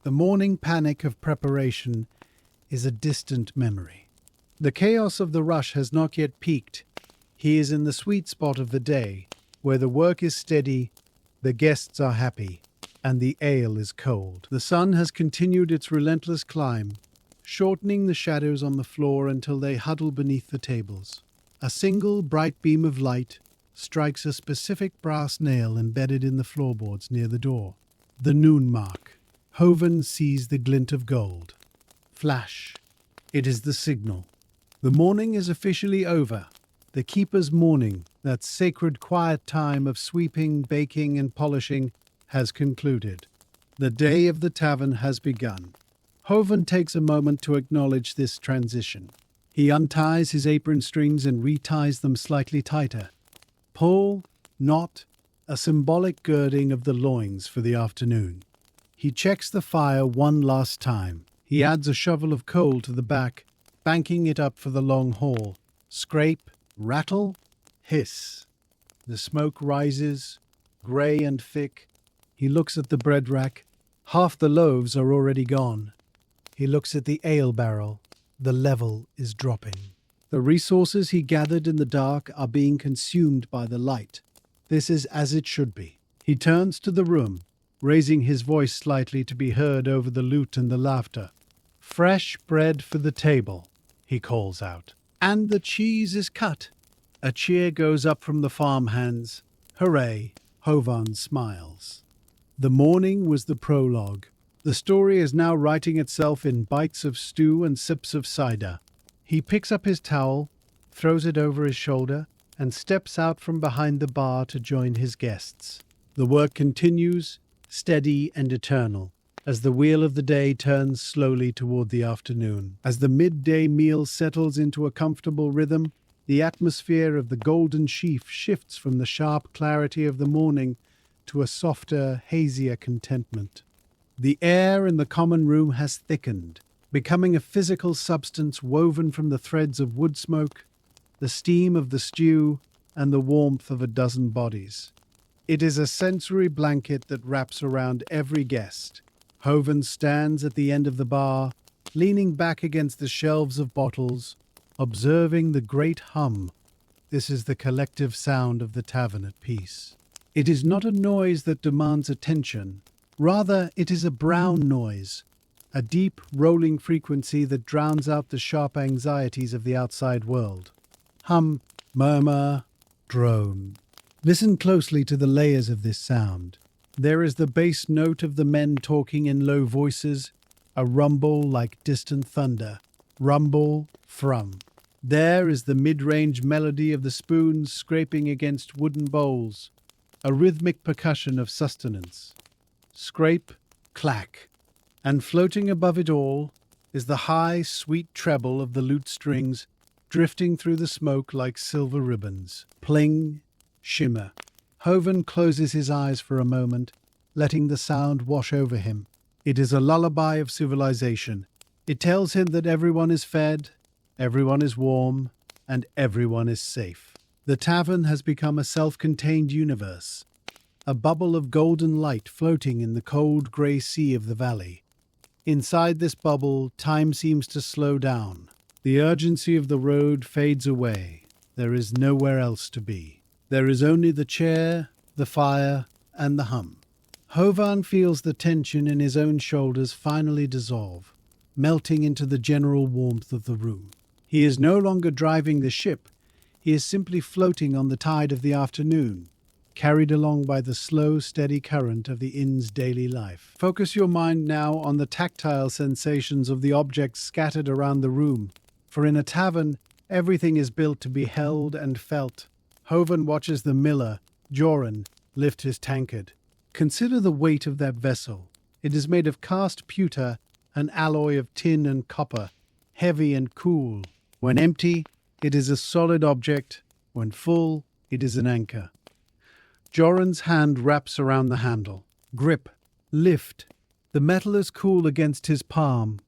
The morning panic of preparation is a distant memory. The chaos of the rush has not yet peaked. He is in the sweet spot of the day, where the work is steady, the guests are happy, and the ale is cold. The sun has continued its relentless climb, shortening the shadows on the floor until they huddle beneath the tables. A single bright beam of light strikes a specific brass nail embedded in the floorboards near the door. The noon mark. Hoven sees the glint of gold. Flash. It is the signal. The morning is officially over. The keeper's morning, that sacred quiet time of sweeping, baking, and polishing, has concluded. The day of the tavern has begun. Hoven takes a moment to acknowledge this transition. He unties his apron strings and reties them slightly tighter. Pull, knot, a symbolic girding of the loins for the afternoon. He checks the fire one last time. He adds a shovel of coal to the back, banking it up for the long haul. Scrape, rattle, hiss. The smoke rises, grey and thick. He looks at the bread rack. Half the loaves are already gone. He looks at the ale barrel. The level is dropping. The resources he gathered in the dark are being consumed by the light. This is as it should be. He turns to the room, raising his voice slightly to be heard over the lute and the laughter. "Fresh bread for the table," he calls out. "And the cheese is cut." A cheer goes up from the farmhands. Hooray! Hovan smiles. The morning was the prologue. The story is now writing itself in bites of stew and sips of cider. He picks up his towel, throws it over his shoulder, and steps out from behind the bar to join his guests. The work continues, steady and eternal, as the wheel of the day turns slowly toward the afternoon. As the midday meal settles into a comfortable rhythm, the atmosphere of the golden sheaf shifts from the sharp clarity of the morning to a softer, hazier contentment. The air in the common room has thickened, becoming a physical substance woven from the threads of wood smoke, the steam of the stew, and the warmth of a dozen bodies. It is a sensory blanket that wraps around every guest. Hovan stands at the end of the bar, leaning back against the shelves of bottles, observing the great hum. This is the collective sound of the tavern at peace. It is not a noise that demands attention. Rather, it is a brown noise, a deep, rolling frequency that drowns out the sharp anxieties of the outside world. Hum, murmur, drone. Listen closely to the layers of this sound. There is the bass note of the men talking in low voices, a rumble like distant thunder. Rumble, thrum. There is the mid-range melody of the spoons scraping against wooden bowls, a rhythmic percussion of sustenance. Scrape, clack. And floating above it all is the high, sweet treble of the lute strings drifting through the smoke like silver ribbons. Pling, shimmer. Hovan closes his eyes for a moment, letting the sound wash over him. It is a lullaby of civilization. It tells him that everyone is fed, everyone is warm, and everyone is safe. The tavern has become a self-contained universe, a bubble of golden light floating in the cold grey sea of the valley. Inside this bubble, time seems to slow down. The urgency of the road fades away. There is nowhere else to be. There is only the chair, the fire, and the hum. Hovan feels the tension in his own shoulders finally dissolve, melting into the general warmth of the room. He is no longer driving the ship. He is simply floating on the tide of the afternoon, carried along by the slow, steady current of the inn's daily life. Focus your mind now on the tactile sensations of the objects scattered around the room, for in a tavern, everything is built to be held and felt. Hovan watches the miller, Joran, lift his tankard. Consider the weight of that vessel. It is made of cast pewter, an alloy of tin and copper, heavy and cool. When empty, it is a solid object. When full, it is an anchor. Joran's hand wraps around the handle. Grip. Lift. The metal is cool against his palm,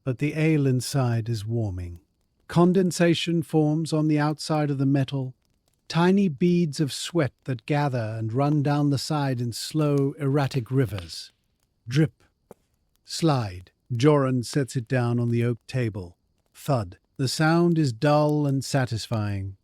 but the ale inside is warming. Condensation forms on the outside of the metal, tiny beads of sweat that gather and run down the side in slow, erratic rivers. Drip. Slide. Joran sets it down on the oak table. Thud. The sound is dull and satisfying.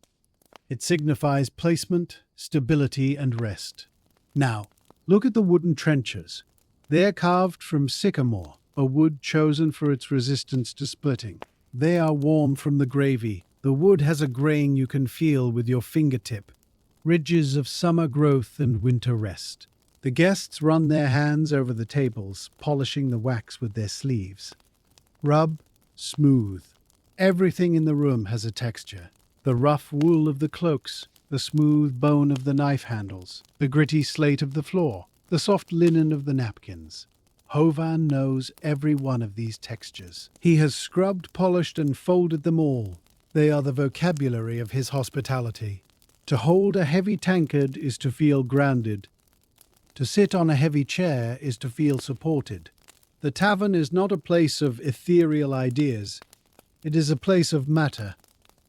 It signifies placement, stability, and rest. Now, look at the wooden trenchers. They are carved from sycamore, a wood chosen for its resistance to splitting. They are warm from the gravy. The wood has a grain you can feel with your fingertip, ridges of summer growth and winter rest. The guests run their hands over the tables, polishing the wax with their sleeves. Rub, smooth. Everything in the room has a texture. The rough wool of the cloaks, the smooth bone of the knife handles, the gritty slate of the floor, the soft linen of the napkins. Hovan knows every one of these textures. He has scrubbed, polished, and folded them all. They are the vocabulary of his hospitality. To hold a heavy tankard is to feel grounded. To sit on a heavy chair is to feel supported. The tavern is not a place of ethereal ideas. It is a place of matter,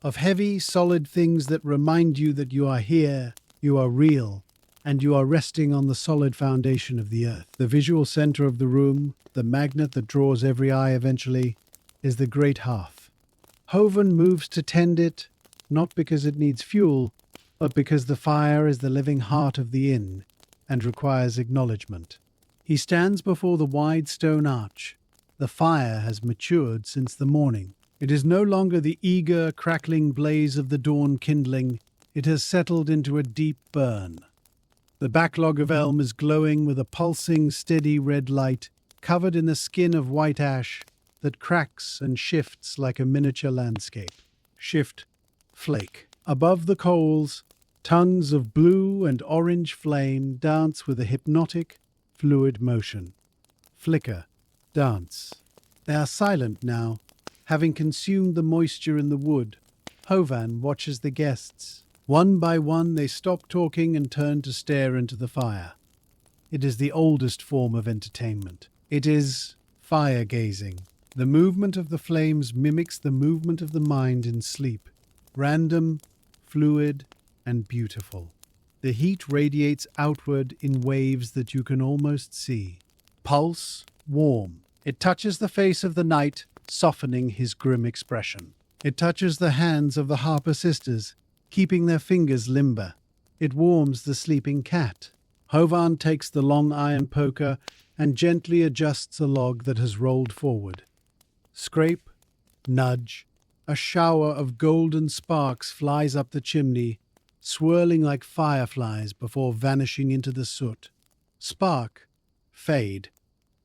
of heavy, solid things that remind you that you are here, you are real, and you are resting on the solid foundation of the earth. The visual center of the room, the magnet that draws every eye eventually, is the great hearth. Hovan moves to tend it, not because it needs fuel, but because the fire is the living heart of the inn and requires acknowledgement. He stands before the wide stone arch, The fire has matured since the morning. It is no longer the eager, crackling blaze of the dawn kindling. It has settled into a deep burn. The backlog of elm is glowing with a pulsing, steady red light, covered in a skin of white ash that cracks and shifts like a miniature landscape. Shift, flake. Above the coals, tongues of blue and orange flame dance with a hypnotic, fluid motion. Flicker, dance. They are silent now, having consumed the moisture in the wood. Hovan watches the guests. One by one they stop talking and turn to stare into the fire. It is the oldest form of entertainment. It is fire gazing. The movement of the flames mimics the movement of the mind in sleep. Random, fluid, and beautiful. The heat radiates outward in waves that you can almost see. Pulse, warm. It touches the face of the knight, softening his grim expression. It touches the hands of the Harper sisters, keeping their fingers limber. It warms the sleeping cat. Hovan takes the long iron poker and gently adjusts a log that has rolled forward. Scrape, nudge. A shower of golden sparks flies up the chimney, swirling like fireflies before vanishing into the soot. Spark, fade.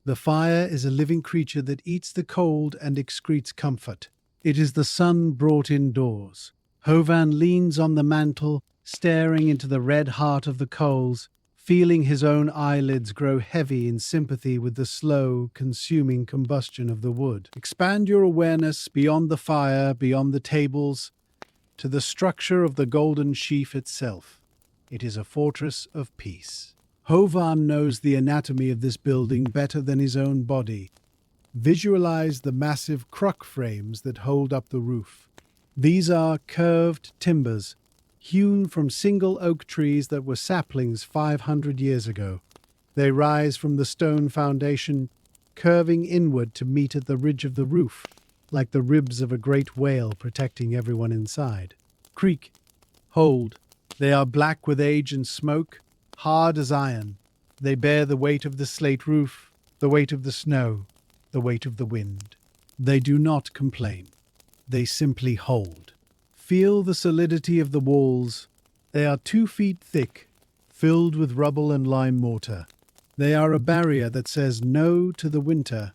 The fire is a living creature that eats the cold and excretes comfort. It is the sun brought indoors. Hovan leans on the mantel, staring into the red heart of the coals, feeling his own eyelids grow heavy in sympathy with the slow, consuming combustion of the wood. Expand your awareness beyond the fire, beyond the tables, to the structure of the golden sheaf itself. It is a fortress of peace. Hovan knows the anatomy of this building better than his own body. Visualize the massive crock frames that hold up the roof. These are curved timbers, hewn from single oak trees that were saplings 500 years ago. They rise from the stone foundation, curving inward to meet at the ridge of the roof, like the ribs of a great whale protecting everyone inside. Creak, hold. They are black with age and smoke, hard as iron. They bear the weight of the slate roof, the weight of the snow, the weight of the wind. They do not complain. They simply hold. Feel the solidity of the walls. They are 2 feet thick, filled with rubble and lime mortar. They are a barrier that says no to the winter.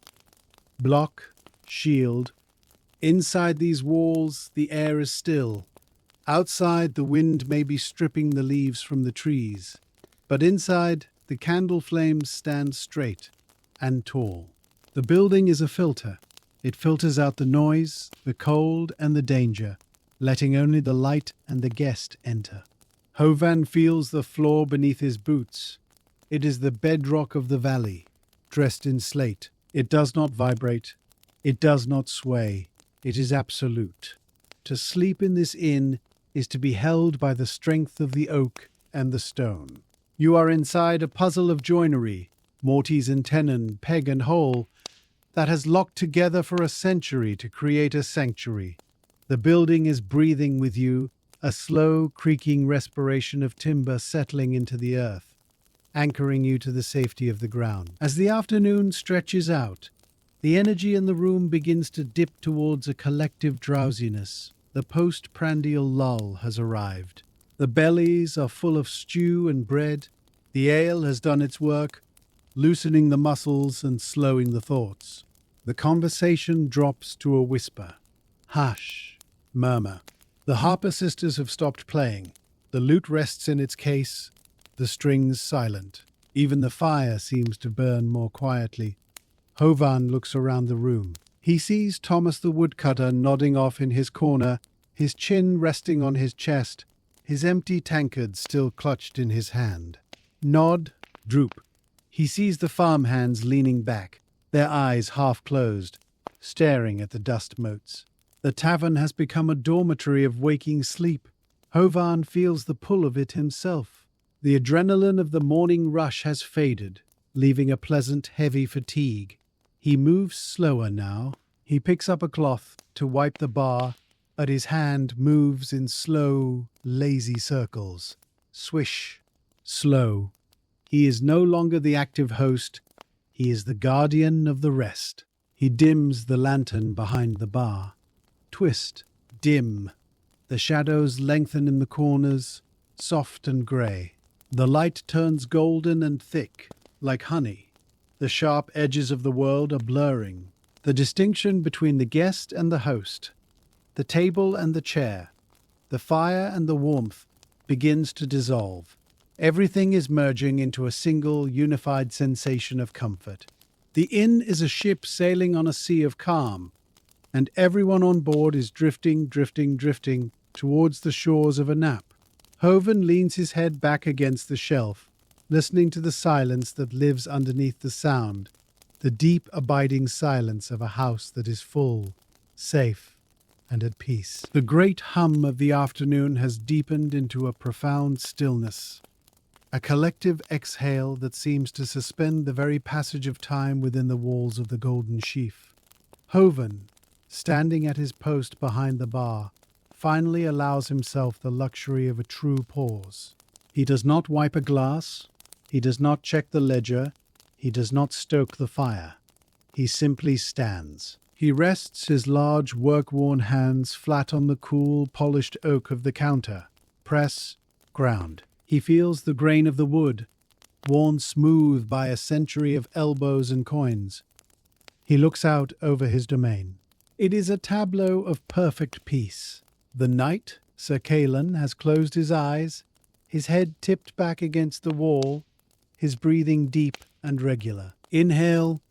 Block, shield. Inside these walls, the air is still. Outside, the wind may be stripping the leaves from the trees. But inside, the candle flames stand straight and tall. The building is a filter. It filters out the noise, the cold, and the danger, letting only the light and the guest enter. Hovan feels the floor beneath his boots. It is the bedrock of the valley, dressed in slate. It does not vibrate. It does not sway. It is absolute. To sleep in this inn is to be held by the strength of the oak and the stone. You are inside a puzzle of joinery, mortise and tenon, peg and hole, that has locked together for a century to create a sanctuary. The building is breathing with you, a slow, creaking respiration of timber settling into the earth, anchoring you to the safety of the ground. As the afternoon stretches out, the energy in the room begins to dip towards a collective drowsiness. The post-prandial lull has arrived. The bellies are full of stew and bread. The ale has done its work, loosening the muscles and slowing the thoughts. The conversation drops to a whisper. Hush, murmur. The Harper sisters have stopped playing. The lute rests in its case, the strings silent. Even the fire seems to burn more quietly. Hovan looks around the room. He sees Thomas the woodcutter nodding off in his corner, his chin resting on his chest, his empty tankard still clutched in his hand. Nod, droop. He sees the farmhands leaning back, their eyes half closed, staring at the dust motes. The tavern has become a dormitory of waking sleep. Hovan feels the pull of it himself. The adrenaline of the morning rush has faded, leaving a pleasant, heavy fatigue. He moves slower now. He picks up a cloth to wipe the bar, but his hand moves in slow, lazy circles. Swish, slow. He is no longer the active host. He is the guardian of the rest. He dims the lantern behind the bar. Twist, dim. The shadows lengthen in the corners, soft and grey. The light turns golden and thick, like honey. The sharp edges of the world are blurring. The distinction between the guest and the host, the table and the chair, the fire and the warmth begins to dissolve. Everything is merging into a single, unified sensation of comfort. The inn is a ship sailing on a sea of calm, and everyone on board is drifting towards the shores of a nap. Hovan leans his head back against the shelf, listening to the silence that lives underneath the sound, the deep, abiding silence of a house that is full, safe, and at peace. The great hum of the afternoon has deepened into a profound stillness, a collective exhale that seems to suspend the very passage of time within the walls of the golden sheaf. Hovan, standing at his post behind the bar, finally allows himself the luxury of a true pause. He does not wipe a glass, he does not check the ledger, he does not stoke the fire. He simply stands. He rests his large, work-worn hands flat on the cool, polished oak of the counter. Press, ground. He feels the grain of the wood, worn smooth by a century of elbows and coins. He looks out over his domain. It is a tableau of perfect peace. The knight, Sir Caelan, has closed his eyes, his head tipped back against the wall, his breathing deep and regular. Inhale,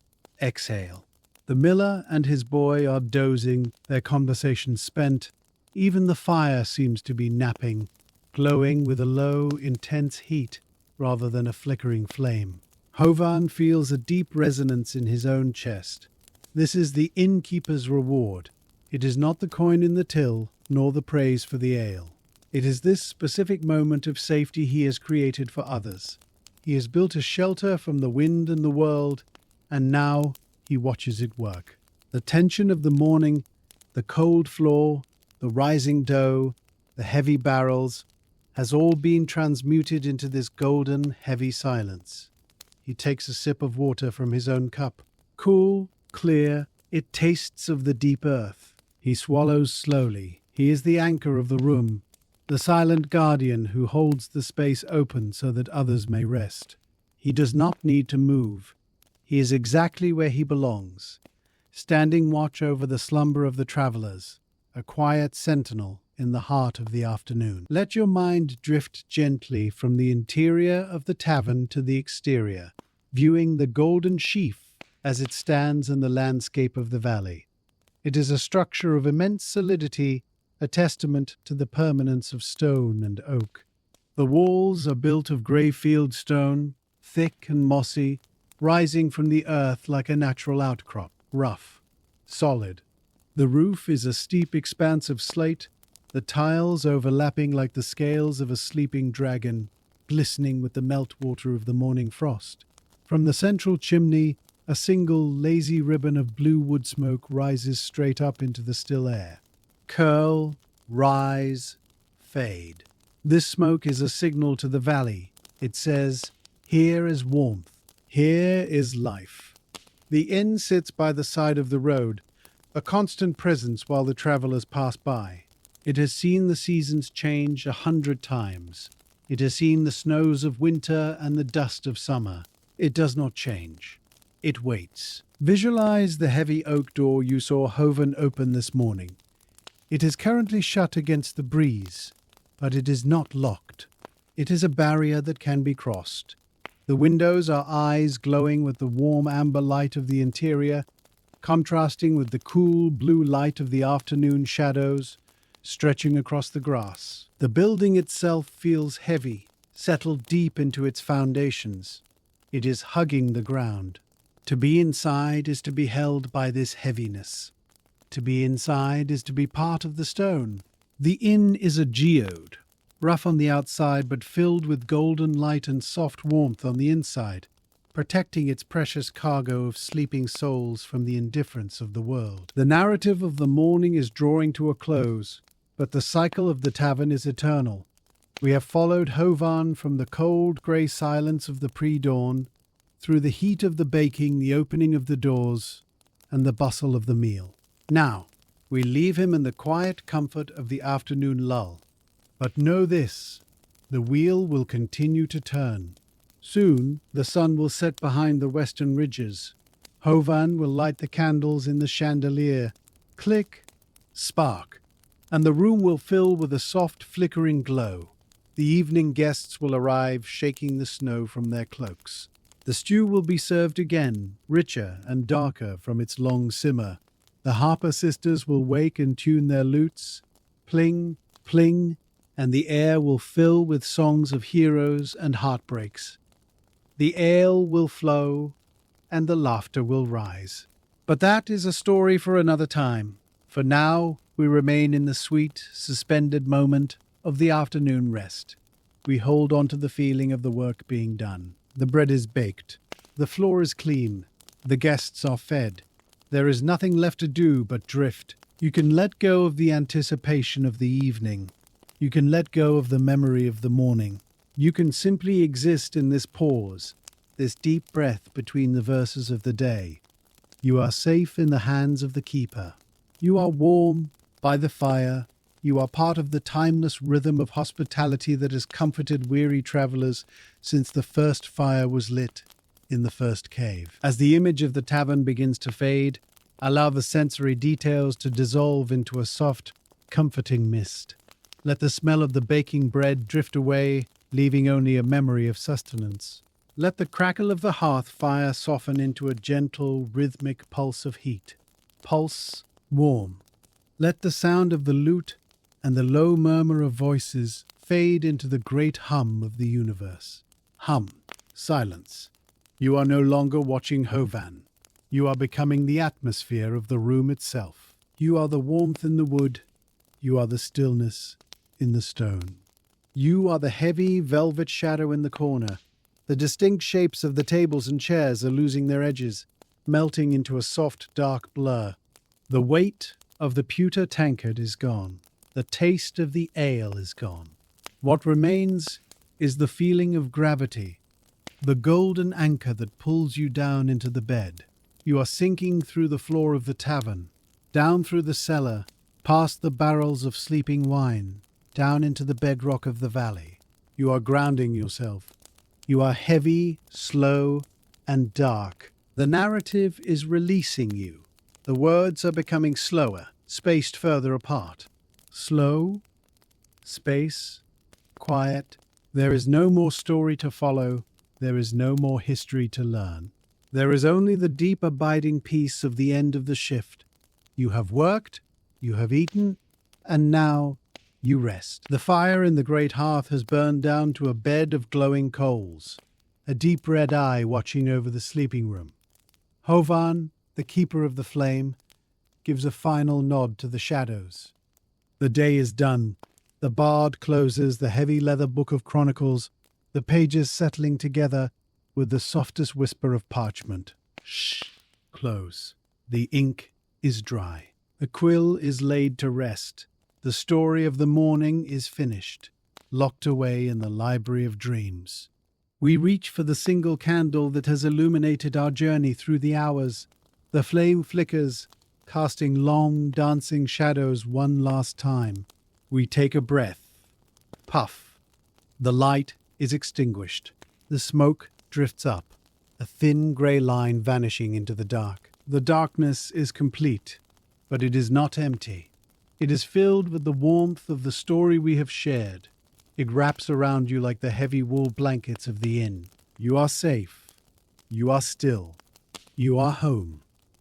exhale. The miller and his boy are dozing, their conversation spent. Even the fire seems to be napping, glowing with a low, intense heat rather than a flickering flame. Hovan feels a deep resonance in his own chest. This is the innkeeper's reward. It is not the coin in the till, nor the praise for the ale. It is this specific moment of safety he has created for others. He has built a shelter from the wind and the world, and now he watches it work. The tension of the morning, the cold floor, the rising dough, the heavy barrels, has all been transmuted into this golden, heavy silence. He takes a sip of water from his own cup. Cool, clear, it tastes of the deep earth. He swallows slowly. He is the anchor of the room, the silent guardian who holds the space open so that others may rest. He does not need to move. He is exactly where he belongs, standing watch over the slumber of the travelers, a quiet sentinel in the heart of the afternoon. Let your mind drift gently from the interior of the tavern to the exterior, viewing the golden sheaf as it stands in the landscape of the valley. It is a structure of immense solidity, a testament to the permanence of stone and oak. The walls are built of grey field stone, thick and mossy, rising from the earth like a natural outcrop, rough, solid. The roof is a steep expanse of slate, the tiles overlapping like the scales of a sleeping dragon, glistening with the meltwater of the morning frost. From the central chimney, a single lazy ribbon of blue wood smoke rises straight up into the still air. Curl, rise, fade. This smoke is a signal to the valley. It says, "Here is warmth. Here is life." The inn sits by the side of the road, a constant presence while the travelers pass by. It has seen the seasons change 100 times. It has seen the snows of winter and the dust of summer. It does not change. It waits. Visualize the heavy oak door you saw Hovan open this morning. It is currently shut against the breeze, but it is not locked. It is a barrier that can be crossed. The windows are eyes glowing with the warm amber light of the interior, contrasting with the cool blue light of the afternoon shadows stretching across the grass. The building itself feels heavy, settled deep into its foundations. It is hugging the ground. To be inside is to be held by this heaviness. To be inside is to be part of the stone. The inn is a geode, rough on the outside but filled with golden light and soft warmth on the inside, protecting its precious cargo of sleeping souls from the indifference of the world. The narrative of the morning is drawing to a close, but the cycle of the tavern is eternal. We have followed Hovan from the cold grey silence of the pre-dawn, through the heat of the baking, the opening of the doors, and the bustle of the meal. Now, we leave him in the quiet comfort of the afternoon lull. But know this, the wheel will continue to turn. Soon, the sun will set behind the western ridges. Hovan will light the candles in the chandelier. Click, spark, and the room will fill with a soft flickering glow. The evening guests will arrive, shaking the snow from their cloaks. The stew will be served again, richer and darker from its long simmer. The Harper sisters will wake and tune their lutes. Pling, pling, and the air will fill with songs of heroes and heartbreaks. The ale will flow, and the laughter will rise. But that is a story for another time. For now, we remain in the sweet, suspended moment of the afternoon rest. We hold on to the feeling of the work being done. The bread is baked. The floor is clean. The guests are fed. There is nothing left to do but drift. You can let go of the anticipation of the evening. You can let go of the memory of the morning. You can simply exist in this pause, this deep breath between the verses of the day. You are safe in the hands of the keeper. You are warm by the fire. You are part of the timeless rhythm of hospitality that has comforted weary travelers since the first fire was lit in the first cave. As the image of the tavern begins to fade, allow the sensory details to dissolve into a soft, comforting mist. Let the smell of the baking bread drift away, leaving only a memory of sustenance. Let the crackle of the hearth fire soften into a gentle, rhythmic pulse of heat. Pulse, warm. Let the sound of the lute and the low murmur of voices fade into the great hum of the universe. Hum. Silence. You are no longer watching Hovan. You are becoming the atmosphere of the room itself. You are the warmth in the wood. You are the stillness in the stone. You are the heavy velvet shadow in the corner. The distinct shapes of the tables and chairs are losing their edges, melting into a soft, dark blur. The weight of the pewter tankard is gone. The taste of the ale is gone. What remains is the feeling of gravity, the golden anchor that pulls you down into the bed. You are sinking through the floor of the tavern, down through the cellar, past the barrels of sleeping wine, down into the bedrock of the valley. You are grounding yourself. You are heavy, slow, and dark. The narrative is releasing you. The words are becoming slower, spaced further apart. Slow, space, quiet. There is no more story to follow. There is no more history to learn. There is only the deep abiding peace of the end of the shift. You have worked, you have eaten, and now you rest. The fire in the great hearth has burned down to a bed of glowing coals, a deep red eye watching over the sleeping room. Hovan, the keeper of the flame, gives a final nod to the shadows. The day is done. The bard closes the heavy leather book of chronicles, the pages settling together with the softest whisper of parchment. Shh, close. The ink is dry. The quill is laid to rest. The story of the morning is finished, locked away in the library of dreams. We reach for the single candle that has illuminated our journey through the hours. The flame flickers, casting long, dancing shadows one last time. We take a breath. Puff. The light is extinguished. The smoke drifts up, a thin grey line vanishing into the dark. The darkness is complete, but it is not empty. It is filled with the warmth of the story we have shared. It wraps around you like the heavy wool blankets of the inn. You are safe. You are still. You are home.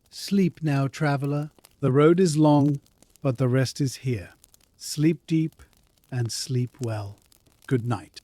Sleep now, traveler. The road is long, but the rest is here. Sleep deep and sleep well. Good night.